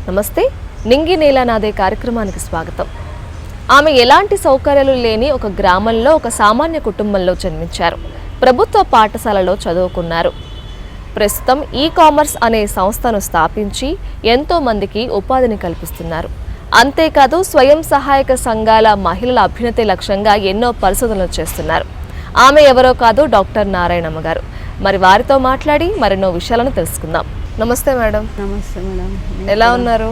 నమస్తే. నింగి నేల నాదే కార్యక్రమానికి స్వాగతం. ఆమె ఎలాంటి సౌకర్యాలు లేని ఒక గ్రామంలో ఒక సామాన్య కుటుంబంలో జన్మించారు. ప్రభుత్వ పాఠశాలలో చదువుకున్నారు. ప్రస్తుతం ఈ-కామర్స్ అనే సంస్థను స్థాపించి ఎంతో మందికి ఉపాధిని కల్పిస్తున్నారు. అంతేకాదు స్వయం సహాయక సంఘాల మహిళల అభ్యున్నతి లక్ష్యంగా ఎన్నో పరిశోధనలు చేస్తున్నారు. ఆమె ఎవరో కాదు, డాక్టర్ నారాయణమ్మ గారు. మరి వారితో మాట్లాడి మరెన్నో విషయాలను తెలుసుకుందాం. నమస్తే మేడం. నమస్తే మేడం. ఎలా ఉన్నారు?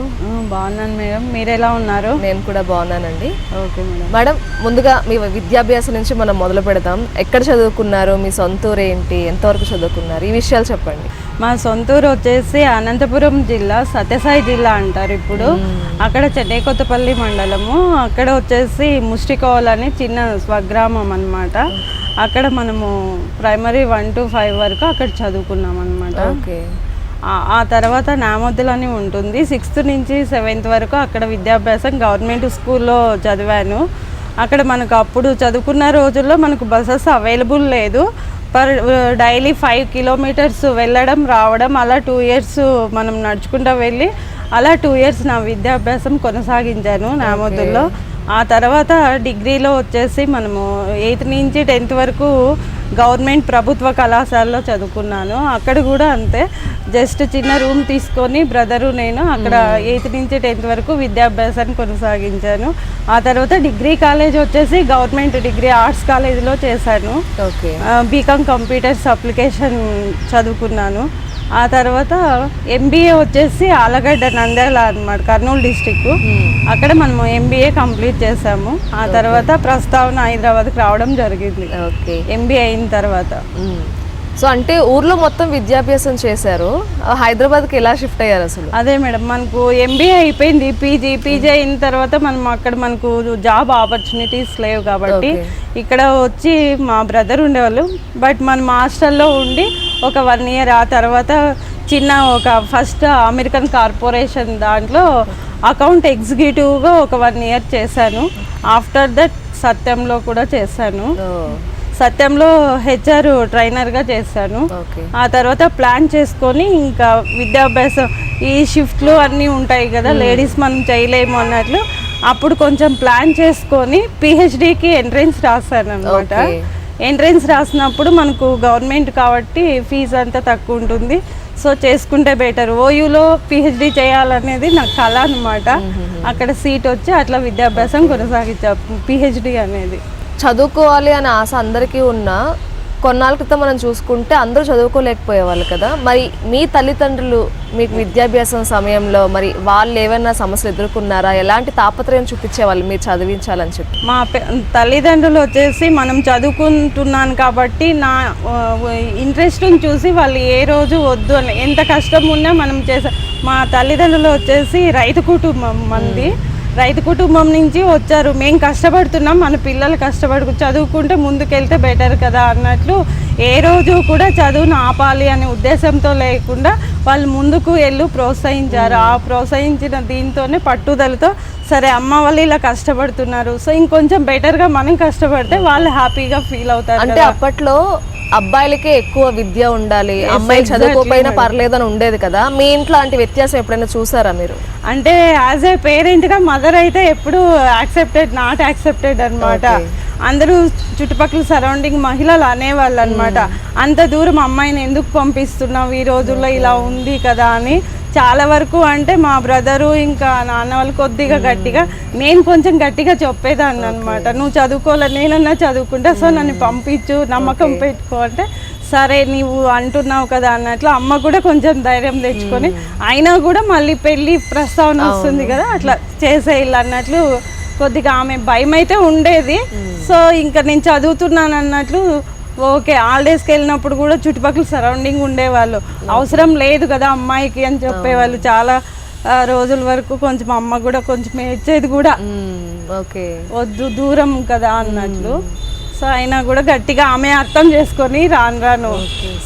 బాగున్నాను మేడం, మీరు ఎలా ఉన్నారు? నేను కూడా బాగున్నానండి. Okay madam. మేడం, ముందుగా మీ విద్యాభ్యాసం నుంచి మనం మొదలు పెడదాం. ఎక్కడ చదువుకున్నారు? మీ సొంతూరు ఏంటి? ఎంతవరకు చదువుకున్నారు? ఈ విషయాలు చెప్పండి. మా సొంతూరు వచ్చేసి అనంతపురం జిల్లా, సత్యసాయి జిల్లా అంటారు ఇప్పుడు. అక్కడ చెన్నైకొత్తపల్లి మండలము. అక్కడ వచ్చేసి ముష్టికోవల్ అని చిన్న స్వగ్రామం అనమాట. అక్కడ మనము ప్రైమరీ 1 to 5 వరకు అక్కడ చదువుకున్నాం అనమాట. ఓకే. ఆ తర్వాత నామొద్దులు అని ఉంటుంది. 6th నుంచి 7th వరకు అక్కడ విద్యాభ్యాసం గవర్నమెంట్ స్కూల్లో చదివాను. అక్కడ మనకు అప్పుడు చదువుకున్న రోజుల్లో మనకు బస్సెస్ అవైలబుల్ లేదు. డైలీ 5 kilometers వెళ్ళడం రావడం, అలా 2 years మనం నడుచుకుంటూ వెళ్ళి అలా 2 years నా విద్యాభ్యాసం కొనసాగించాను నామొద్దుల్లో. ఆ తర్వాత డిగ్రీలో వచ్చేసి మనము 8th నుంచి 10th వరకు గవర్నమెంట్ ప్రభుత్వ కళాశాలలో చదువుకున్నాను. అక్కడ కూడా అంతే, జస్ట్ చిన్న రూమ్ తీసుకొని బ్రదరు నేను అక్కడ 8th నుంచి 10th వరకు విద్యాభ్యాసాన్ని కొనసాగించాను. ఆ తర్వాత డిగ్రీ కాలేజ్ వచ్చేసి గవర్నమెంట్ డిగ్రీ ఆర్ట్స్ కాలేజీలో చేశాను. ఓకే. బీకామ్ కంప్యూటర్స్ అప్లికేషన్ చదువుకున్నాను. ఆ తర్వాత MBA వచ్చేసి ఆలగడ్డ నంద్యాల అనమాట, కర్నూలు డిస్టిక్. అక్కడ మనము MBA కంప్లీట్ చేసాము. ఆ తర్వాత ప్రస్తావన హైదరాబాద్కి రావడం జరిగింది. ఓకే. MBA అయిన తర్వాత. సో అంటే ఊర్లో మొత్తం విద్యాభ్యాసం చేశారు, హైదరాబాద్కి ఎలా షిఫ్ట్ అయ్యారు అసలు? అదే మేడం, మనకు MBA అయిపోయింది. పీజీ అయిన తర్వాత మనం అక్కడ మనకు జాబ్ ఆపర్చునిటీస్ లేవు కాబట్టి ఇక్కడ వచ్చి మా బ్రదర్ ఉండేవాళ్ళు. బట్ మనం హాస్టల్లో ఉండి ఒక 1 year, ఆ తర్వాత చిన్న ఒక ఫస్ట్ అమెరికన్ కార్పొరేషన్ దాంట్లో అకౌంట్ ఎగ్జిక్యూటివ్గా ఒక 1 year చేశాను. ఆఫ్టర్ దట్ సత్యంలో కూడా చేశాను. సత్యంలో HR ట్రైనర్గా చేశాను. ఆ తర్వాత ప్లాన్ చేసుకొని ఇంకా విద్యాభ్యాసం, ఈ షిఫ్ట్లు అన్నీ ఉంటాయి కదా, లేడీస్ మనం చేయలేము అన్నట్లు అప్పుడు కొంచెం ప్లాన్ చేసుకొని PhDకి ఎంట్రన్స్ రాశాను అనమాట. ఎంట్రన్స్ రాసినప్పుడు మనకు గవర్నమెంట్ కాబట్టి ఫీజు అంతా తక్కువ ఉంటుంది. సో చేసుకుంటే బెటర్. OUలో PhD చేయాలనేది నాకు కళ అనమాట. అక్కడ సీట్ వచ్చి అట్లా విద్యాభ్యాసం కొనసాగించా PhD అనేది. చదువుకోవాలి అనే ఆశ అందరికీ ఉన్నా కొన్నాళ్ళ క్రితం మనం చూసుకుంటే అందరూ చదువుకోలేకపోయేవాళ్ళు కదా. మరి మీ తల్లిదండ్రులు మీకు విద్యాభ్యాసం సమయంలో మరి వాళ్ళు ఏమైనా సమస్యలు ఎదుర్కొన్నారా? ఎలాంటి తాపత్రయం చూపించేవాళ్ళు మీరు చదివించాలని చెప్పి? మా తల్లిదండ్రులు వచ్చేసి మనం చదువుకుంటున్నాను కాబట్టి నా ఇంట్రెస్ట్ని చూసి వాళ్ళు ఏ రోజు వద్దు అని, ఎంత కష్టం ఉన్నా మనం మా తల్లిదండ్రులు వచ్చేసి రైతు కుటుంబం మంది. రైతు కుటుంబం నుంచి వచ్చారు. మేము కష్టపడుతున్నాం, మన పిల్లలు చదువుకుంటే ముందుకెళ్తే బెటర్ కదా అన్నట్లు ఏ రోజు కూడా చదువును ఆపాలి అనే ఉద్దేశంతో లేకుండా వాళ్ళు ముందుకు ప్రోత్సహించారు. ఆ ప్రోత్సహించిన దీంతోనే పట్టుదలతో సరే అమ్మ వాళ్ళు ఇలా కష్టపడుతున్నారు, సో ఇంకొంచెం బెటర్గా మనం కష్టపడితే వాళ్ళు హ్యాపీగా ఫీల్ అవుతారు. అంటే అప్పట్లో అబ్బాయిలకే ఎక్కువ విద్య ఉండాలి, అమ్మాయిలు చదువుకోకపోయినా పర్లేదు అని ఉండేది కదా. మీ ఇంట్లో లాంటి వ్యత్యాసం ఎప్పుడైనా చూసారా మీరు? అంటే యాజ్ ఏ పేరెంట్గా మదర్ అయితే ఎప్పుడు నాట్ యాక్సెప్టెడ్ అనమాట. అందరూ చుట్టుపక్కల సరౌండింగ్ మహిళలు అనేవాళ్ళు అనమాట, అంత దూరం అమ్మాయిని ఎందుకు పంపిస్తున్నావు, ఈ రోజుల్లో ఇలా ఉంది కదా అని. చాలా వరకు అంటే మా బ్రదరు ఇంకా నాన్న వాళ్ళు కొద్దిగా గట్టిగా, నేను కొంచెం గట్టిగా చెప్పేదాన్ని అనమాట. నువ్వు చదువుకోవాలి, నేనన్నా చదువుకుంటా, సో నన్ను పంపించు, నమ్మకం పెట్టుకో అంటే సరే నీవు అంటున్నావు కదా అన్నట్లు అమ్మ కూడా కొంచెం ధైర్యం తెచ్చుకొని, అయినా కూడా మళ్ళీ పెళ్ళి ప్రస్తావన వస్తుంది కదా, అట్లా చేసేయాలి అన్నట్లు కొద్దిగా ఆమె భయం అయితే ఉండేది. సో ఇంకా నేను చదువుతున్నాను అన్నట్లు ఓకే. హాలిడేస్కి వెళ్ళినప్పుడు కూడా చుట్టుపక్కల సరౌండింగ్ ఉండేవాళ్ళు, అవసరం లేదు కదా అమ్మాయికి అని చెప్పేవాళ్ళు. చాలా రోజుల వరకు కొంచెం అమ్మ కూడా కొంచెం ఏడ్చేది కూడా, ఓకే వద్దు దూరం కదా అన్నట్లు. సో అయినా కూడా గట్టిగా ఆమె అర్థం చేసుకొని రాను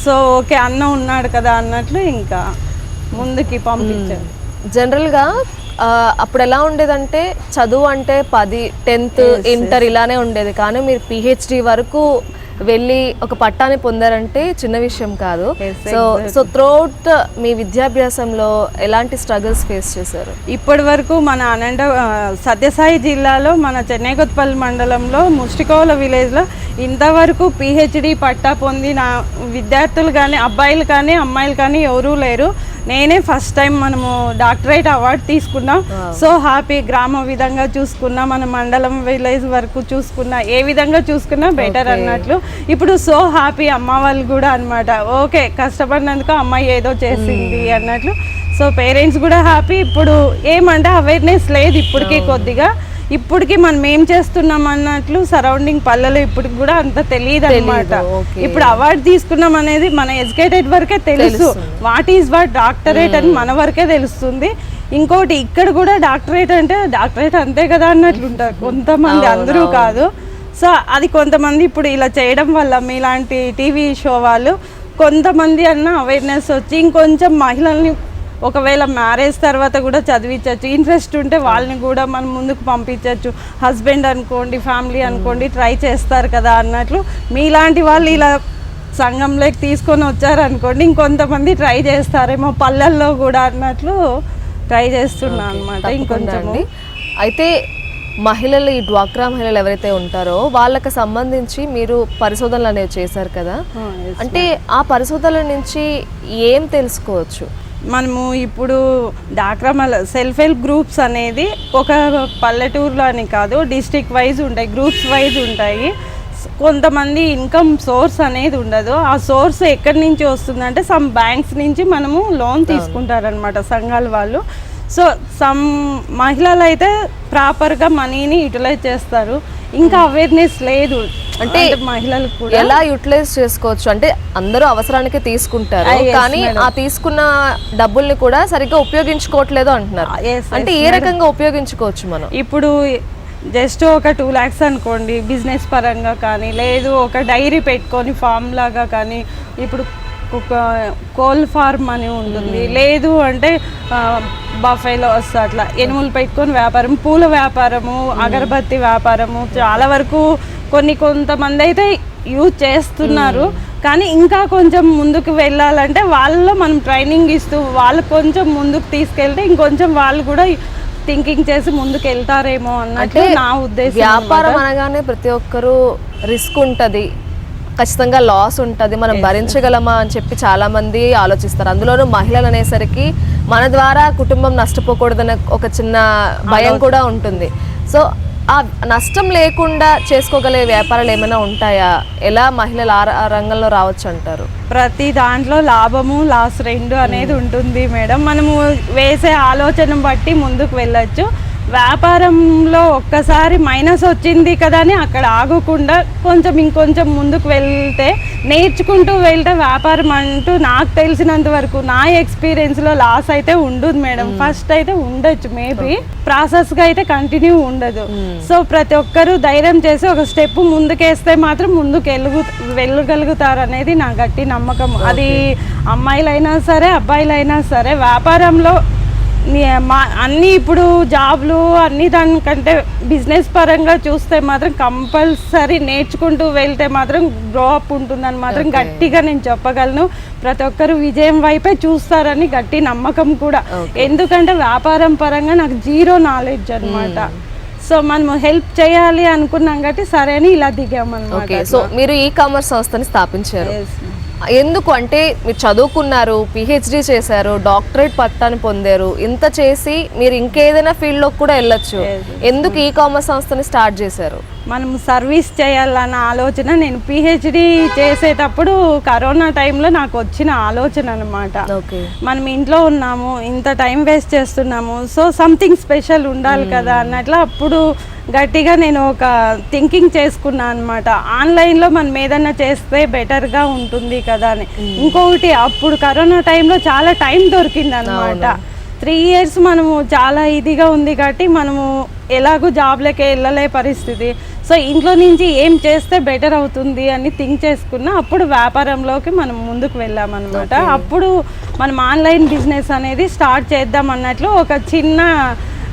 సో ఓకే అన్న ఉన్నాడు కదా అన్నట్లు ఇంకా ముందుకి పంపించాను. జనరల్గా అప్పుడు ఎలా ఉండేదంటే చదువు అంటే 10, 10th, ఇంటర్ ఇలానే ఉండేది. కానీ మీరు PhD వరకు వెళ్ళి ఒక పట్టాన్ని పొందారంటే చిన్న విషయం కాదు. సో త్రూఅవుట్ మీ విద్యాభ్యాసంలో ఎలాంటి స్ట్రగుల్స్ ఫేస్ చేశారు? ఇప్పటి వరకు మన సత్యసాయి జిల్లాలో మన చెన్నైకొత్తపల్లి మండలంలో ముష్టికోల విలేజ్లో ఇంతవరకు PhD పట్టా పొందిన విద్యార్థులు కానీ అబ్బాయిలు కానీ అమ్మాయిలు కానీ ఎవరూ లేరు. నేనే ఫస్ట్ టైం మనము డాక్టరేట్ అవార్డు తీసుకున్నాం. So happy. గ్రామ విధంగా చూసుకున్నా, మన మండలం విలేజ్ వరకు చూసుకున్నా, ఏ విధంగా చూసుకున్నా బెటర్ అన్నట్లు. ఇప్పుడు సో హ్యాపీ అమ్మ వాళ్ళు కూడా అనమాట. ఓకే, కష్టపడినందుకు అమ్మాయి ఏదో చేసింది అన్నట్లు. సో పేరెంట్స్ కూడా హ్యాపీ. ఇప్పుడు ఏమంటే అవేర్నెస్ లేదు ఇప్పటికీ కొద్దిగా. ఇప్పటికి మనం ఏం చేస్తున్నాం అన్నట్లు సరౌండింగ్ పల్లెలు ఇప్పటికి కూడా అంత తెలియదు అనమాట. ఇప్పుడు అవార్డు తీసుకున్నాం అనేది మన ఎడ్యుకేటెడ్ వరకే తెలుసు. వాట్ ఈజ్ వాట్ డాక్టరేట్ అని మన వరకే తెలుస్తుంది. ఇంకోటి ఇక్కడ కూడా డాక్టరేట్ అంటే డాక్టరేట్ అంతే కదా అన్నట్లు ఉంటారు కొంతమంది, అందరూ కాదు. సో అది కొంతమంది ఇప్పుడు ఇలా చేయడం వల్ల మీలాంటి టీవీ షో వాళ్ళు కొంతమంది అన్న అవేర్నెస్ వచ్చి ఇంకొంచెం మహిళల్ని ఒకవేళ మ్యారేజ్ తర్వాత కూడా చదివించవచ్చు. ఇంట్రెస్ట్ ఉంటే వాళ్ళని కూడా మనం ముందుకు పంపించవచ్చు. హస్బెండ్ అనుకోండి, ఫ్యామిలీ అనుకోండి, ట్రై చేస్తారు కదా అన్నట్లు మీలాంటి వాళ్ళు ఇలా సంఘంలోకి తీసుకొని వచ్చారనుకోండి ఇంకొంతమంది ట్రై చేస్తారేమో పల్లెల్లో కూడా అన్నట్లు ట్రై చేస్తున్నా అనమాట. ఇంకొంచెం అయితే మహిళలు, ఈ డ్వాక్రా మహిళలు ఎవరైతే ఉంటారో వాళ్ళకి సంబంధించి మీరు పరిశోధనలు అనేవి చేశారు కదా, అంటే ఆ పరిశోధనల నుంచి ఏం తెలుసుకోవచ్చు? మనము ఇప్పుడు డాక్రా సెల్ఫ్ హెల్ప్ గ్రూప్స్ అనేది ఒక పల్లెటూరులో అని కాదు, డిస్ట్రిక్ట్ వైజ్ ఉంటాయి, గ్రూప్స్ వైజ్ ఉంటాయి. కొంతమంది ఇన్కమ్ సోర్స్ అనేది ఉండదు. ఆ సోర్స్ ఎక్కడి నుంచి వస్తుందంటే సమ్ బ్యాంక్స్ నుంచి మనము లోన్ తీసుకుంటారనమాట సంఘాల వాళ్ళు. సో సమ్ మహిళలు అయితే ప్రాపర్గా మనీని యూటిలైజ్ చేస్తారు. ఇంకా అవేర్నెస్ లేదు అంటే మహిళలకు కూడా ఎలా యూటిలైజ్ చేసుకోవచ్చు అంటే అందరూ అవసరానికి తీసుకుంటారు కానీ ఆ తీసుకున్న డబ్బుల్ని కూడా సరిగ్గా ఉపయోగించుకోవట్లేదు అంటున్నారు. అంటే ఏ రకంగా ఉపయోగించుకోవచ్చు మనం? ఇప్పుడు జస్ట్ ఒక 2 lakhs అనుకోండి బిజినెస్ పరంగా కానీ, లేదు ఒక డైరీ పెట్టుకొని ఫామ్ లాగా కానీ, ఇప్పుడు కోల్ ఫార్మ్ అని ఉంటుంది, లేదు అంటే బఫెలోస్ అట్లా ఎనుములు పెట్టుకొని వ్యాపారం, పూల వ్యాపారము, అగరబత్తి వ్యాపారము చాలా వరకు కొంతమంది అయితే యూజ్ చేస్తున్నారు. కానీ ఇంకా కొంచెం ముందుకు వెళ్ళాలంటే వాళ్ళలో మనం ట్రైనింగ్ ఇస్తూ వాళ్ళు కొంచెం ముందుకు తీసుకెళ్తే ఇంకొంచెం వాళ్ళు కూడా థింకింగ్ చేసి ముందుకు వెళ్తారేమో అన్నట్టు నా ఉద్దేశం. వ్యాపారం అనగానే ప్రతి ఒక్కరూ రిస్క్ ఉంటుంది, ఖచ్చితంగా లాస్ ఉంటుంది, మనం భరించగలమా అని చెప్పి చాలా మంది ఆలోచిస్తారు. అందులోనూ మహిళలు అనేసరికి మన ద్వారా కుటుంబం నష్టపోకూడదనే ఒక చిన్న భయం కూడా ఉంటుంది. సో ఆ నష్టం లేకుండా చేసుకోగలే వ్యాపారాలు ఏమైనా ఉంటాయా? ఎలా మహిళలు ఆ రంగంలో రావచ్చు అంటారు? ప్రతి దాంట్లో లాభము లాస్ రెండు అనేది ఉంటుంది మేడం. మనము వేసే ఆలోచన బట్టి ముందుకు వెళ్ళొచ్చు. వ్యాపారంలో ఒక్కసారి మైనస్ వచ్చింది కదా అని అక్కడ ఆగకుండా ఇంకొంచెం ముందుకు వెళ్తే, నేర్చుకుంటూ వెళ్తే వ్యాపారం అంటూ నాకు తెలిసినంత వరకు నా ఎక్స్పీరియన్స్లో లాస్ అయితే ఉండదు మేడం. ఫస్ట్ అయితే ఉండొచ్చు మేబీ, ప్రాసెస్గా అయితే కంటిన్యూ ఉండదు. సో ప్రతి ఒక్కరూ ధైర్యం చేసి ఒక స్టెప్ ముందుకేస్తే మాత్రం ముందుకు వెళ్ళగలుగుతారు అనేది నా గట్టి నమ్మకం. అది అమ్మాయిలైనా సరే అబ్బాయిలైనా సరే వ్యాపారంలో అన్నీ ఇప్పుడు జాబ్లు అన్ని దానికంటే బిజినెస్ పరంగా చూస్తే మాత్రం కంపల్సరీ నేర్చుకుంటూ వెళ్తే మాత్రం గ్రో అప్ ఉంటుందని మాత్రం గట్టిగా నేను చెప్పగలను. ప్రతి ఒక్కరు విజయం వైపే చూస్తారని గట్టి నమ్మకం కూడా. ఎందుకంటే వ్యాపారం పరంగా నాకు జీరో నాలెడ్జ్ అనమాట. సో మనం హెల్ప్ చేయాలి అనుకున్నాం కాబట్టి సరే అని ఇలా దిగామన్నమాట. సో మీరు ఈ-కామర్స్ సంస్థని స్థాపించారు ఎందుకు? అంటే మీరు చదువుకున్నారు, PhD చేశారు, డాక్టరేట్ పట్టాను పొందారు, ఇంత చేసి మీరు ఇంకేదైనా ఫీల్డ్లో కూడా వెళ్ళొచ్చు. ఎందుకు ఈ-కామర్స్ సంస్థని స్టార్ట్ చేశారు? మనం సర్వీస్ చేయాలన్న ఆలోచన నేను PhD చేసేటప్పుడు కరోనా టైంలో నాకు వచ్చిన ఆలోచన అనమాట. మనం ఇంట్లో ఉన్నాము, ఇంత టైం వేస్ట్ చేస్తున్నాము, సో సంథింగ్ స్పెషల్ ఉండాలి కదా అన్నట్లు అప్పుడు గట్టిగా నేను ఒక థింకింగ్ చేసుకున్నాను అనమాట. ఆన్లైన్లో మనం ఏదన్నా చేస్తే బెటర్గా ఉంటుంది కదా అని. ఇంకొకటి అప్పుడు కరోనా టైంలో చాలా టైం దొరికింది అనమాట. 3 years మనము చాలా ఇదిగా ఉంది కాబట్టి మనము ఎలాగో జాబ్లకే వెళ్ళలే పరిస్థితి. సో ఇంట్లో నుంచి ఏం చేస్తే బెటర్ అవుతుంది అని థింక్ చేసుకున్నా అప్పుడు వ్యాపారంలోకి మనం ముందుకు వెళ్ళామన్నమాట. అప్పుడు మనం ఆన్లైన్ బిజినెస్ అనేది స్టార్ట్ చేద్దాం అన్నట్లు ఒక చిన్న